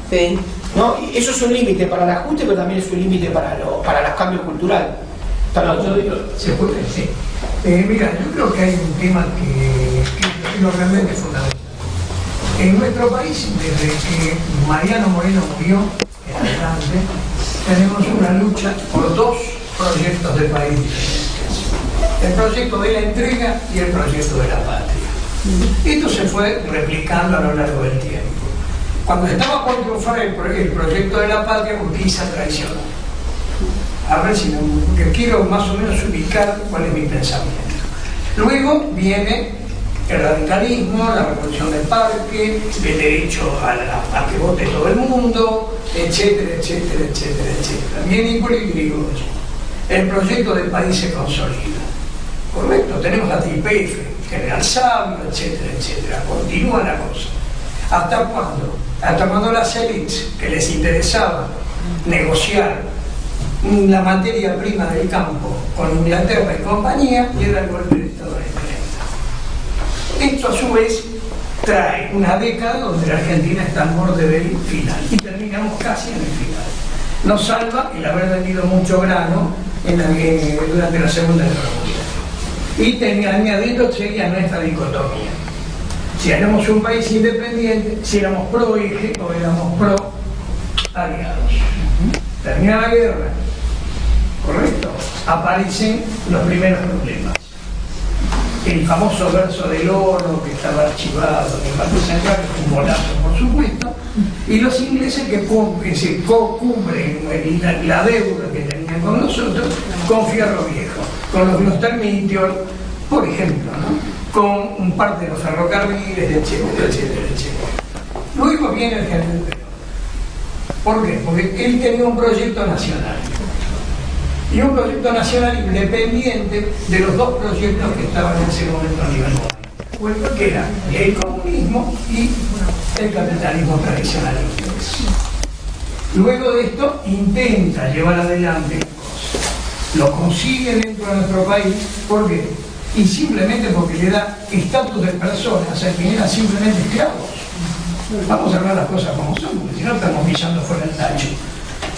Sí. ¿No? Y eso es un límite para el ajuste, pero también es un límite para los cambios culturales. Yo digo, ¿se puede? Sí. Mira, yo creo que hay un tema que es realmente fundamental. En nuestro país, desde que Mariano Moreno murió, en adelante, tenemos una lucha por 2 proyectos de país diferentes. El proyecto de la entrega y el proyecto de la patria. Esto se fue replicando a lo largo del tiempo. Cuando estaba por triunfar el proyecto de la patria, Urquiza traicionó. A ver si porque quiero más o menos ubicar cuál es mi pensamiento. Luego viene el radicalismo, la revolución del parque, el derecho a que vote todo el mundo, etcétera, etcétera, etcétera, etcétera. Bien y digo eso. El proyecto del país se consolida. Correcto, tenemos la TIPF, General Sabio, etcétera, etcétera. Continúa la cosa. ¿Hasta cuándo? Hasta cuando las élites que les interesaba negociar la materia prima del campo con Inglaterra y compañía, y era el golpe de Estado del 30. Esto a su vez trae una década donde la Argentina está al borde del final y terminamos casi en el final. Nos salva el haber vendido mucho grano durante la Segunda Guerra Mundial. Y añadiendo seguía nuestra dicotomía. si éramos un país independiente, si éramos pro eje o éramos pro aliados. Termina la guerra, ¿correcto? Aparecen los primeros problemas. El famoso verso del oro que estaba archivado en el Banco Central, que fue un bolazo por supuesto, y los ingleses que cubren la deuda que tenían con nosotros con fierro viejo, con los Gloucester Meteor, por ejemplo, ¿no? Con un parte de los ferrocarriles, etcétera, etcétera, etcétera. Luego viene el general Perón. ¿Por qué? Porque él tenía un proyecto nacional. Y un proyecto nacional independiente de los dos proyectos que estaban en ese momento a nivel mundial. Que era el comunismo y el capitalismo tradicional inglés. Luego de esto intenta llevar adelante cosas. Lo consigue dentro de nuestro país. ¿Por qué? Y simplemente porque le da estatus de personas a quienes eran simplemente esclavos. Vamos a hablar las cosas como son, porque si no estamos pillando fuera el tacho.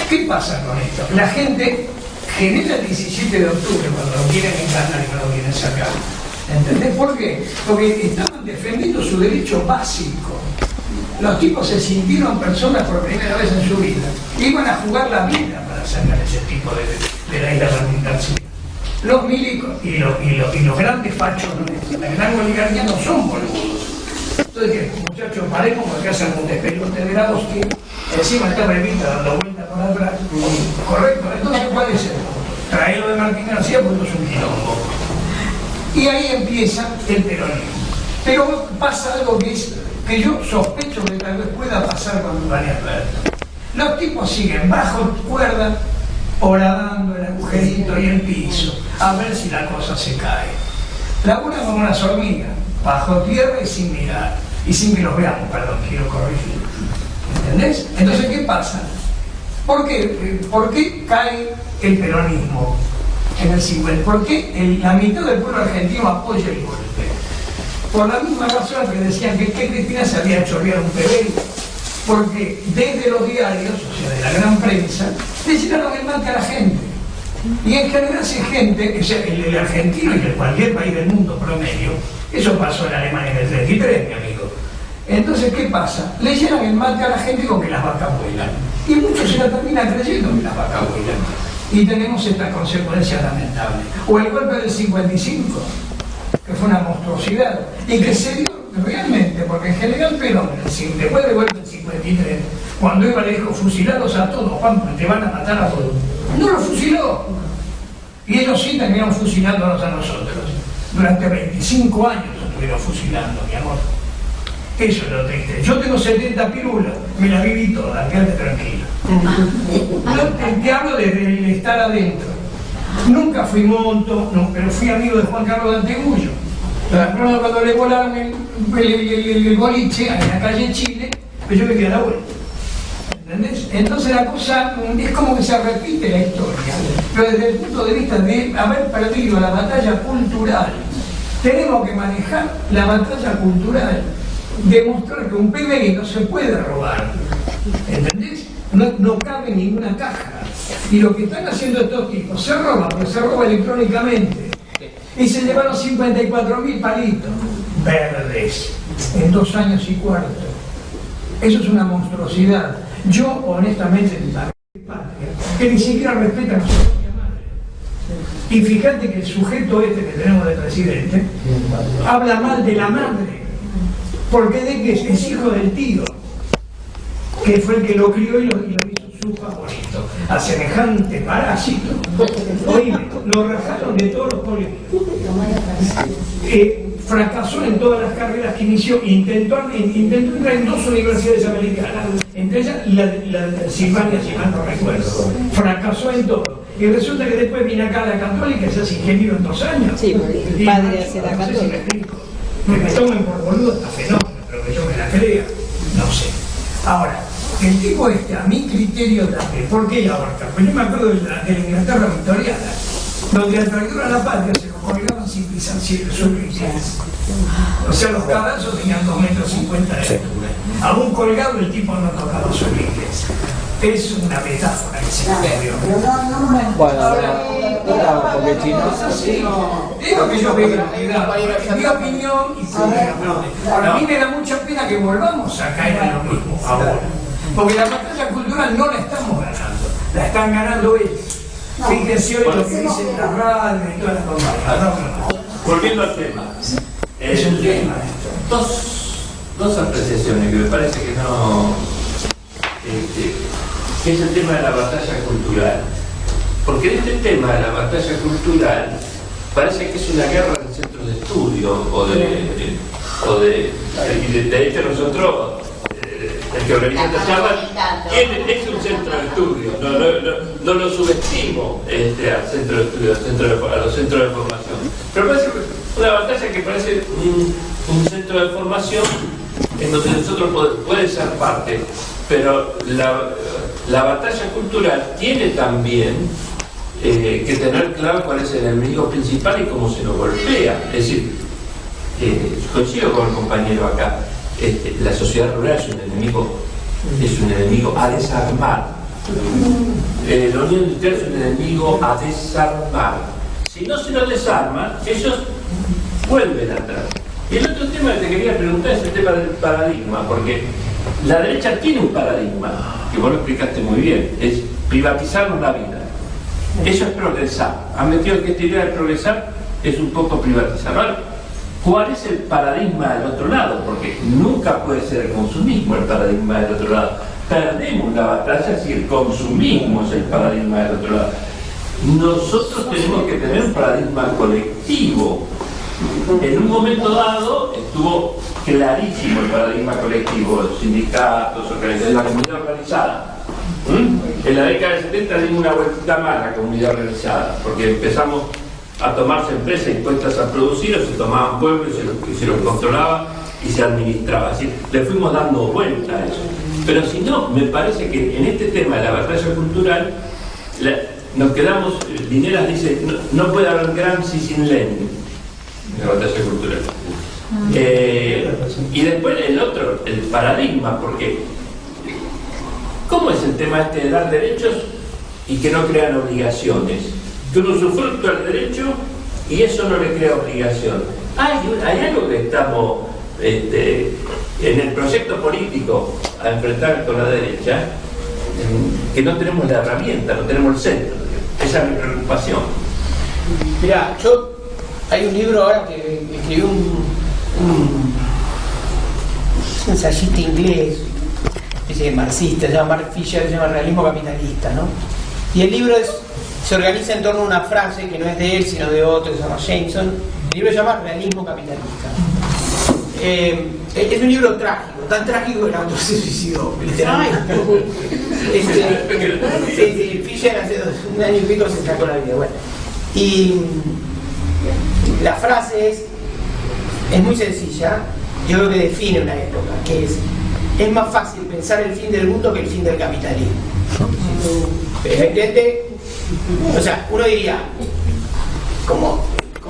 ¿Qué pasa con esto? La gente genera el 17 de octubre cuando lo quieren enganar y cuando lo quieren sacar. ¿Entendés por qué? Porque estaban defendiendo su derecho básico. Los tipos se sintieron personas por primera vez en su vida. Iban a jugar la vida para sacar ese tipo de la isla Martín. Los milicos y los grandes fachos, la gran oligarquía no son boludos. Entonces, muchachos, paremos porque hacen un despelote de grados que encima está Revita dando vueltas por atrás. Correcto, entonces, ¿cuál es el punto? Traerlo de Martín García porque esto es un quilombo. Y ahí empieza el peronismo. Pero pasa algo que yo sospecho que tal vez pueda pasar con María Alberto. Los tipos siguen bajo cuerda, horadando el agujerito y el piso, a ver si la cosa se cae. Laburan como unas hormigas, bajo tierra y sin mirar, y sin que los veamos, perdón, quiero corregir. ¿Entendés? Entonces, ¿qué pasa? ¿Por qué cae el peronismo en el 50? ¿Por qué la mitad del pueblo argentino apoya el golpe? Por la misma razón que decían que Cristina se había chorreado un PBI. Porque desde los diarios, o sea, de la gran prensa, le llenaron el mate a la gente. Y en general esa gente, el argentino y de cualquier país del mundo promedio, eso pasó en Alemania en el 33, mi amigo. Entonces, ¿qué pasa? Le llenan el mate a la gente con que las vacas vuelan. Y muchos se la terminan creyendo que las vacas vuelan. Y tenemos esta consecuencia lamentable. O el golpe del 55, que fue una monstruosidad, y que se dio realmente, porque en general Perón, después del golpe del 53, cuando iba le dijo, fusilados a todos, Juan, te van a matar a todos. No los fusiló. Y ellos sí terminaron fusilándonos a nosotros. Durante 25 años estuvieron fusilando, mi amor. Eso es lo triste. Yo tengo 70 pirulas, me la viví toda, quédate tranquilo. No, te hablo desde el estar adentro. Nunca fui monto, no, pero fui amigo de Juan Carlos de Antegullo. Cuando le volaron el boliche en la calle Chile, pues yo me quedé a la vuelta. ¿Entendés? Entonces la cosa es como que se repite la historia, pero desde el punto de vista de haber perdido la batalla cultural. Tenemos que manejar la batalla cultural, demostrar que un PBI no se puede robar. ¿Entendés? No cabe en ninguna caja. Y lo que están haciendo estos tipos, se roba, porque se roba electrónicamente. Y se llevaron 54.000 palitos verdes en 2 años y cuarto. Eso es una monstruosidad. Yo, honestamente, que ni siquiera respetan a su propia madre. Y fíjate que el sujeto este que tenemos de presidente habla mal de la madre, porque de que es hijo del tío, que fue el que lo crió y lo hizo su favorito. A semejante parásito, oíme, lo rajaron de todos los políticos. Fracasó en todas las carreras que inició, intentó entrar en 2 universidades americanas, entre ellas la de Silvania, si mal no recuerdo. Fracasó en todo. Y resulta que después viene acá a la Católica y se hace ingeniero en 2 años. Sí, porque el padre hace la Católica. No sé si me explico. Que me tomen por boludo está fenómeno, pero que yo me la crea, no sé. Ahora, el tipo a mi criterio también, ¿por qué la horca? Pues yo me acuerdo de la Inglaterra victoriana, donde al traidor a la patria se lo colgaban sin pisar sobre inglés. O sea, los cadazos tenían 2,50 metros de altura. Aún colgado el tipo no tocaba sobre inglés. es una metáfora que se ocurrió. Bueno, porque si no... Es lo que yo veo, en mi opinión, y ahora a mí me da mucha pena que volvamos a caer en lo mismo ahora. Porque la batalla cultural no la estamos ganando, la están ganando ellos. Fíjense hoy lo que dicen las radios y todas las cosas. Volviendo al tema. Es un tema. Dos apreciaciones que me parece que no... que es el tema de la batalla cultural. Porque en este tema de la batalla cultural parece que es una guerra en centros de estudio de hecho nosotros el que organiza esta charla es un centro de estudio, no lo subestimo al centro de estudio, a los centros de formación, pero parece una batalla que parece un centro de formación en donde nosotros puede ser parte, pero la batalla cultural tiene también que tener claro cuál es el enemigo principal y cómo se nos golpea. Es decir, coincido con el compañero acá, la sociedad rural es un enemigo a desarmar. La Unión Industrial es un enemigo a desarmar. Si no se lo desarma, ellos vuelven atrás. Y el otro tema que te quería preguntar es el tema del paradigma, porque la derecha tiene un paradigma, que vos lo explicaste muy bien, es privatizarnos la vida. Eso es progresar. Han metido que esta idea de progresar es un poco privatizar. Ahora, ¿cuál es el paradigma del otro lado? Porque nunca puede ser el consumismo el paradigma del otro lado. Perdemos la batalla si el consumismo es el paradigma del otro lado. Nosotros tenemos que tener un paradigma colectivo. En un momento dado estuvo clarísimo el paradigma colectivo, los sindicatos, la comunidad organizada. En la década del 70 dimos una vueltita más a la comunidad organizada, porque empezamos a tomarse empresas impuestas a producir, o se tomaban pueblos y se los controlaba y se administraba. Así, le fuimos dando vuelta a eso. Pero si no, me parece que en este tema de la batalla cultural nos quedamos, Lineras dice, no puede haber Gramsci sin Lenin en la batalla cultural. Y después el otro, el paradigma, porque ¿cómo es el tema este de dar derechos y que no crean obligaciones? Que uno usufructúa el derecho y eso no le crea obligación. Hay algo que estamos en el proyecto político a enfrentar con la derecha, que no tenemos la herramienta, no tenemos el centro. Esa es mi preocupación. Mirá, hay un libro ahora que escribió un ensayista inglés, ese marxista, se llama Mark Fisher, se llama Realismo Capitalista, ¿no? Y el libro se organiza en torno a una frase que no es de él, sino de otro, que se llama Jameson. El libro se llama Realismo Capitalista. Es un libro trágico, tan trágico que el autor se suicidó, literalmente. Fisher hace un año y pico se sacó la vida. Bueno. Y la frase es muy sencilla, yo creo que define una época, que es más fácil pensar el fin del mundo que el fin del capitalismo. Efectivamente, o sea, uno diría, como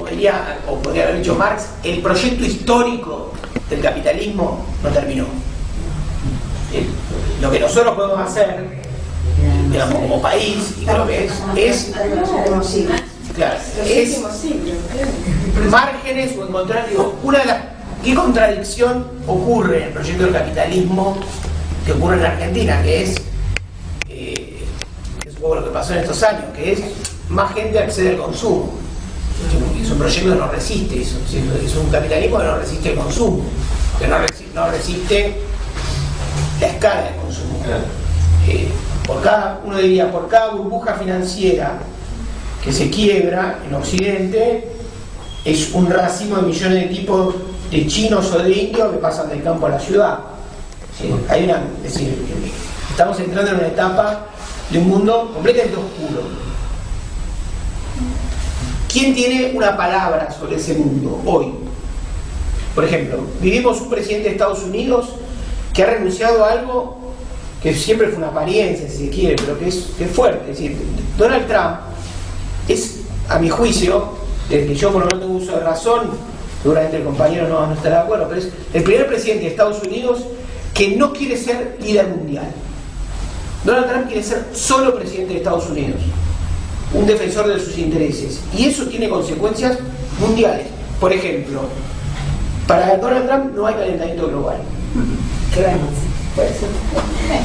diría, o podría haber dicho Marx, el proyecto histórico del capitalismo no terminó. Lo que nosotros podemos hacer, digamos, como país, y creo que es márgenes o encontrar, digo, ¿qué contradicción ocurre en el proyecto del capitalismo que ocurre en la Argentina? Que es un poco lo que pasó en estos años, que es más gente accede al consumo. Es un proyecto que no resiste eso, es un capitalismo que no resiste el consumo, que no resiste la escala de consumo. Uno diría, por cada burbuja financiera que se quiebra en Occidente, es un racimo de millones de tipos de chinos o de indios que pasan del campo a la ciudad. ¿Sí? Es decir, estamos entrando en una etapa de un mundo completamente oscuro. ¿Quién tiene una palabra sobre ese mundo hoy? Por ejemplo, vivimos un presidente de Estados Unidos que ha renunciado a algo que siempre fue una apariencia, si se quiere, pero que es fuerte. Es decir, Donald Trump es, a mi juicio, desde que yo por lo menos tengo uso de razón, seguramente el compañero no estará de acuerdo, pero es el primer presidente de Estados Unidos que no quiere ser líder mundial. Donald Trump quiere ser solo presidente de Estados Unidos, un defensor de sus intereses, y eso tiene consecuencias mundiales. Por ejemplo, para Donald Trump no hay calentamiento global.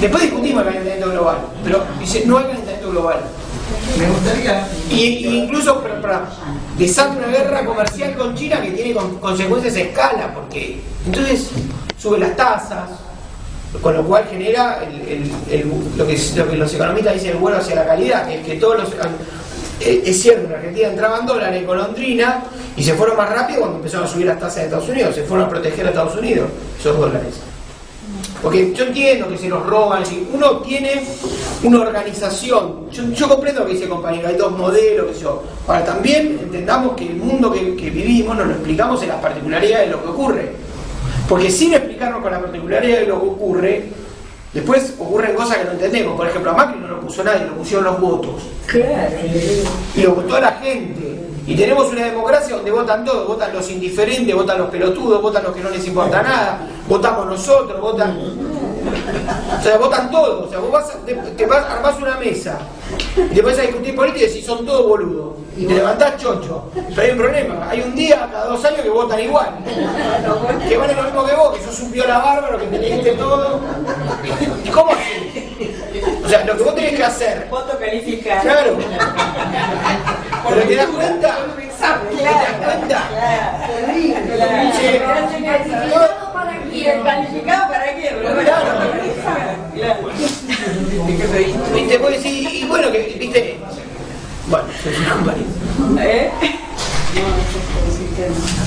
Después discutimos el calentamiento global, pero dice no hay calentamiento global. Me gustaría... Y incluso desata una guerra comercial con China que tiene consecuencias a escala, porque entonces sube las tasas, con lo cual genera lo que los economistas dicen el vuelo hacia la calidad, que es que todos los... Es cierto, en Argentina entraban dólares golondrina y se fueron más rápido cuando empezaron a subir las tasas de Estados Unidos, se fueron a proteger a Estados Unidos esos dólares. Porque yo entiendo que se los roban, si uno tiene una organización, yo comprendo lo que dice el compañero, hay dos modelos, que yo. Ahora también entendamos que el mundo que vivimos nos lo explicamos en las particularidades de lo que ocurre. Porque sin explicarnos con la particularidad de lo que ocurre, después ocurren cosas que no entendemos. Por ejemplo, a Macri no lo puso nadie, lo pusieron los votos. Claro. Y lo votó la gente. Y tenemos una democracia donde votan todos, votan los indiferentes, votan los pelotudos, votan los que no les importa nada, votamos nosotros, votan... O sea, votan todos. O sea, vos armás una mesa, y después a discutir política y decís son todos boludos. Y te levantás chocho. Pero hay un problema, hay un día cada 2 años que votan igual. Que vale lo mismo que vos, que sos un piola bárbaro, que te leíste todo. ¿Y cómo así? O sea, lo que vos tenés que hacer... Voto calificado. Claro. Pero te das cuenta. ¿Te das cuenta? ¿Y el calificado para qué? Viste, vos decís, y bueno, que, viste. Bueno, soy una compañía.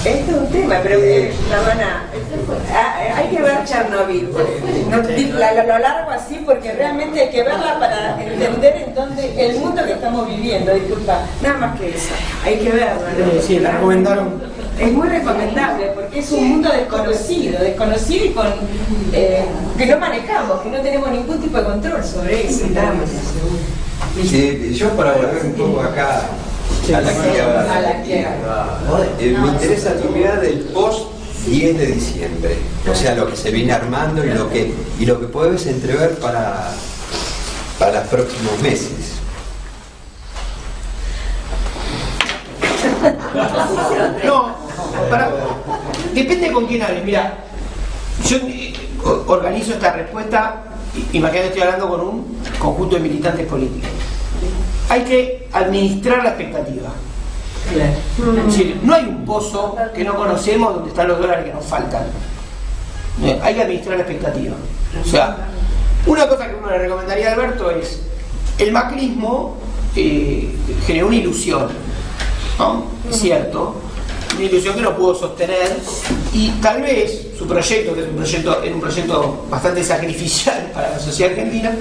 Este es un tema, pero Ramana, hay que ver Chernobyl. Lo largo así porque realmente hay que verla para entender en dónde el mundo que estamos viviendo. Disculpa, nada más que eso. Hay que verla. Sí, la recomendaron. Es muy recomendable porque es un mundo desconocido y con que no manejamos, que no tenemos ningún tipo de control sobre eso. Yo para volver un poco acá a la quiebra, me interesa tu mirada del post 10 de diciembre, o sea, lo que se viene armando y lo que puedes entrever para los próximos meses. No, depende con quién hables. Mira, yo organizo esta respuesta, imagínate, estoy hablando con un conjunto de militantes políticos. Hay que administrar la expectativa. Es decir, no hay un pozo que no conocemos donde están los dólares que nos faltan. Hay que administrar la expectativa. O sea, una cosa que uno le recomendaría a Alberto es: el macrismo generó una ilusión, ¿no? Es cierto, una ilusión que no pudo sostener, y tal vez su proyecto, que es un proyecto bastante sacrificial para la sociedad argentina,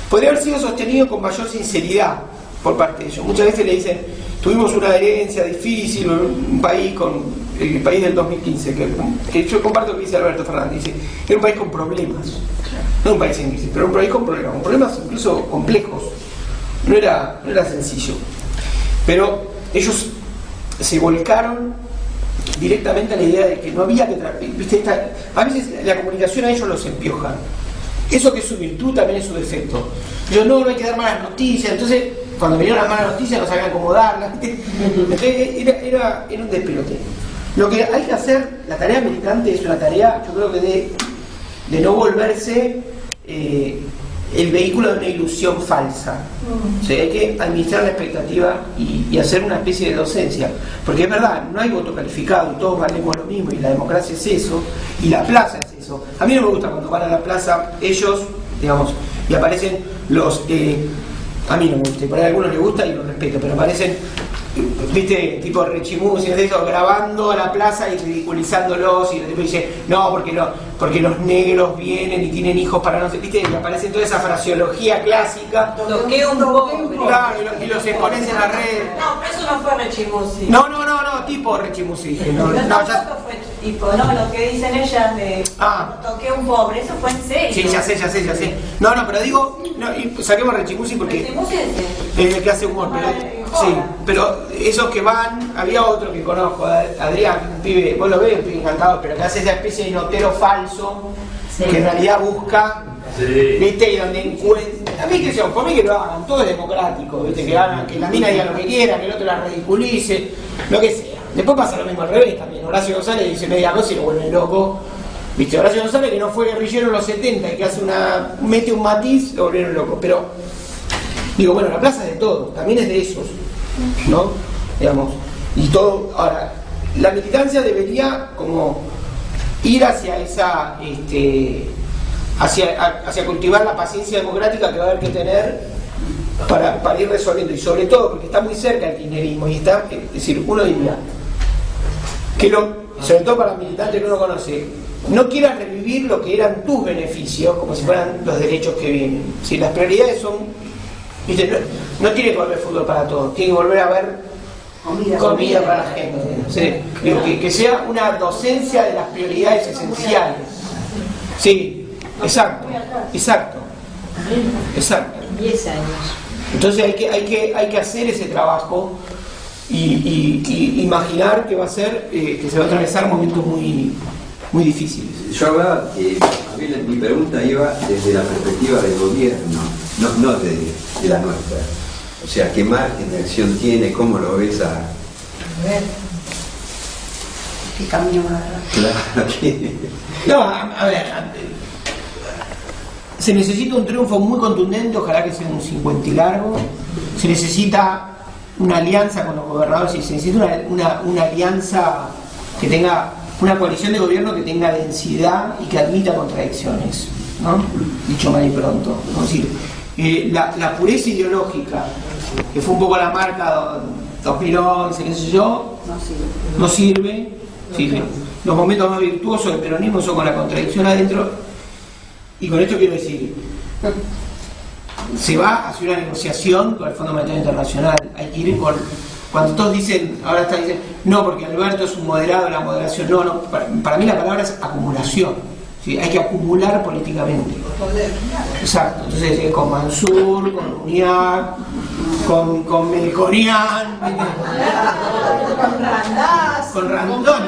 podría haber sido sostenido con mayor sinceridad por parte de ellos. Muchas veces le dicen, tuvimos una herencia difícil, un país con el país del 2015, que yo comparto lo que dice Alberto Fernández, dice, era un país con problemas, no un país sin crisis, pero un país con problemas incluso complejos, no era sencillo, pero ellos se volcaron directamente a la idea de que no había que a veces la comunicación a ellos los empiojan. Eso que es su virtud también es su defecto. No hay que dar malas noticias. Entonces, cuando vinieron las malas noticias no sabían cómo darlas. Entonces era un despelote. Lo que hay que hacer, la tarea militante es una tarea, yo creo que de no volverse el vehículo de una ilusión falsa. O sea, hay que administrar la expectativa y hacer una especie de docencia. Porque es verdad, no hay voto calificado y todos valemos lo mismo, y la democracia es eso, y la plaza es eso. A mí no me gusta cuando van a la plaza ellos, digamos, y aparecen los... a mí no me gusta, y para algunos les gusta y los respeto, pero aparecen, viste, tipo Rechimus y eso, grabando a la plaza y ridiculizándolos, y después dice, no, porque los negros vienen y tienen hijos para no sé, viste, y aparece toda esa fraseología clásica. Toqué un poco. Claro, y los exponen en la red. No, pero eso no fue Rechimusi. No, tipo Rechimusi. No, ya... fue tipo, no, lo que dicen ellas de toqué un pobre, eso fue en serio. Sí, ya sé. No, pero digo, saquemos Rechimusi porque es el que hace humor, pero sí, pero esos que van, había otro que conozco, Adrián, un pibe, vos lo ves, un pibe encantado, pero que hace esa especie de notero falso, que en realidad busca, viste, y donde encuentra, a mí que por mí que lo hagan, todo es democrático, ¿viste? Que hagan, que la mina diga lo que quiera, que el otro la ridiculice, lo que sea. Después pasa lo mismo al revés también. Horacio González dice media cosa y lo vuelve loco. ¿Viste? Horacio González, que no fue guerrillero en los 70 y que mete un matiz, lo volvieron loco. Pero, digo, bueno, la plaza es de todos, también es de esos, ¿no? Digamos, y todo. Ahora, la militancia debería como ir hacia esa, hacia cultivar la paciencia democrática que va a haber que tener para ir resolviendo, y sobre todo porque está muy cerca el kirchnerismo y está, es decir, uno diría que sobre todo para militantes que uno conoce, no quieras revivir lo que eran tus beneficios como si fueran los derechos que vienen. Si las prioridades son, ¿viste? No tiene que volver fútbol para todos, tiene que volver a haber comida para la gente. ¿Sí? Digo, que sea una docencia de las prioridades esenciales. Sí, exacto. 10 años. Entonces hay que hacer ese trabajo y imaginar que va a ser, que se va a atravesar momentos muy, muy difíciles. Yo hablaba que a mí mi pregunta iba desde la perspectiva del gobierno, no de la nuestra. O sea, ¿qué margen de acción tiene? ¿Cómo lo ves a ver qué camino va a dar? Claro que... No, a ver, se necesita un triunfo muy contundente, ojalá que sea un 50 y largo. Se necesita una alianza con los gobernadores y se necesita una alianza que tenga, una coalición de gobierno que tenga densidad y que admita contradicciones, ¿no? Dicho mal y pronto. Es decir, la pureza ideológica, que fue un poco la marca 2011, qué sé yo, no sirve. Los momentos más virtuosos del peronismo son con la contradicción adentro. Y con esto quiero decir, se va a hacer una negociación con el Fondo Monetario Internacional. Hay que ir por... Cuando todos dicen, ahora están diciendo, no, porque Alberto es un moderado de la moderación. No, para mí la palabra es acumulación. ¿Sí? Hay que acumular políticamente. Exacto. Entonces, con Mansur, con Uniac, con Melconian, con Randón,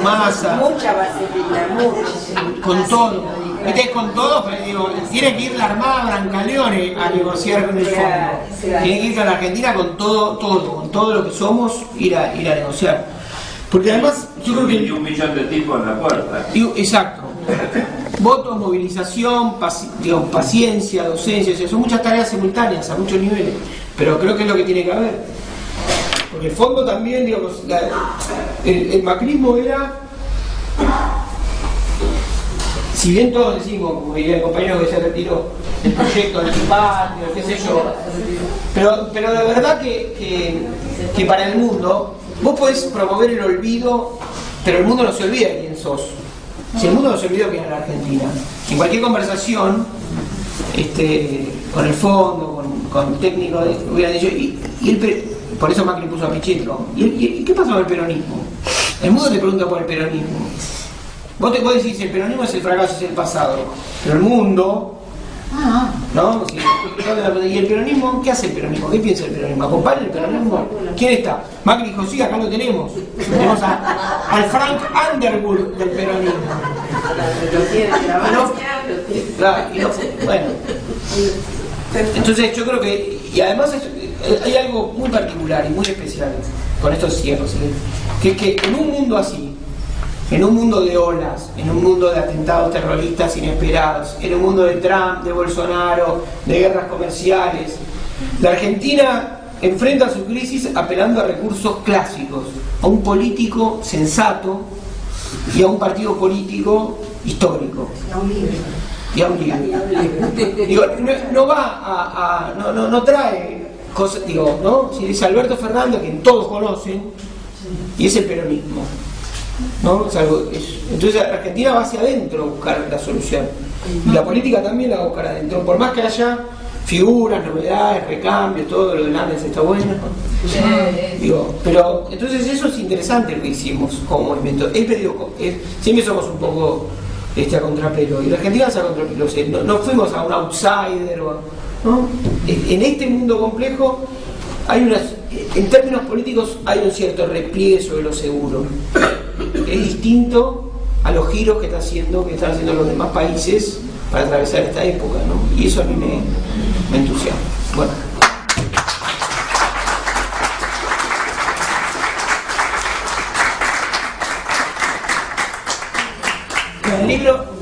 Massa, mucha vaselina, mucha. con todo. Metés con todo, pero digo, tiene que ir la Armada Brancaleone a negociar con el fondo. Tiene que ir con la Argentina con todo lo que somos, ir a negociar. Porque además, yo creo que... Y 1 millón de tipos en la puerta. Exacto. Votos, movilización, paciencia, docencia, o sea, son muchas tareas simultáneas a muchos niveles, pero creo que es lo que tiene que haber. Porque el fondo también, digamos, el macrismo era, si bien todos decimos, como diría el compañero que se retiró, el proyecto del patio, qué sé yo, pero de verdad que para el mundo, vos podés promover el olvido, pero el mundo no se olvida de quién sos. Si el mundo no se olvidó que era la Argentina, en cualquier conversación con el fondo, con el técnico, hubieran dicho, por eso Macri puso a Pichetto. ¿Y qué pasa con el peronismo? El mundo te pregunta por el peronismo. Vos decís, el peronismo es el fracaso, es el pasado, pero el mundo, ¿no? ¿Y el peronismo? ¿Qué hace el peronismo? ¿Qué piensa el peronismo? ¿Acompaña el peronismo? ¿Quién está? Macri dijo, sí, acá lo tenemos. Tenemos al Frank Underwood del peronismo. Bueno. Entonces yo creo que, y además hay algo muy particular y muy especial con estos cierres, que es que en un mundo así, en un mundo de olas, en un mundo de atentados terroristas inesperados, en un mundo de Trump, de Bolsonaro, de guerras comerciales, la Argentina enfrenta su crisis apelando a recursos clásicos, a un político sensato y a un partido político histórico. Y a un líder. Digo, no trae cosas, digo, ¿no? Si dice Alberto Fernández, que todos conocen, y es el peronismo. ¿No? Entonces Argentina va hacia adentro a buscar la solución y la política también la va a buscar adentro, por más que haya figuras, novedades, recambios, todo lo del Andes está bueno, digo, pero entonces eso es interesante lo que hicimos como movimiento. Siempre somos un poco a contrapelo y la Argentina es a contrapelo, no fuimos a un outsider, ¿no? En este mundo complejo en términos políticos hay un cierto repliegue sobre lo seguro. Es distinto a los giros que están haciendo los demás países para atravesar esta época, ¿no? Y eso a mí me entusiasma. Bueno. El libro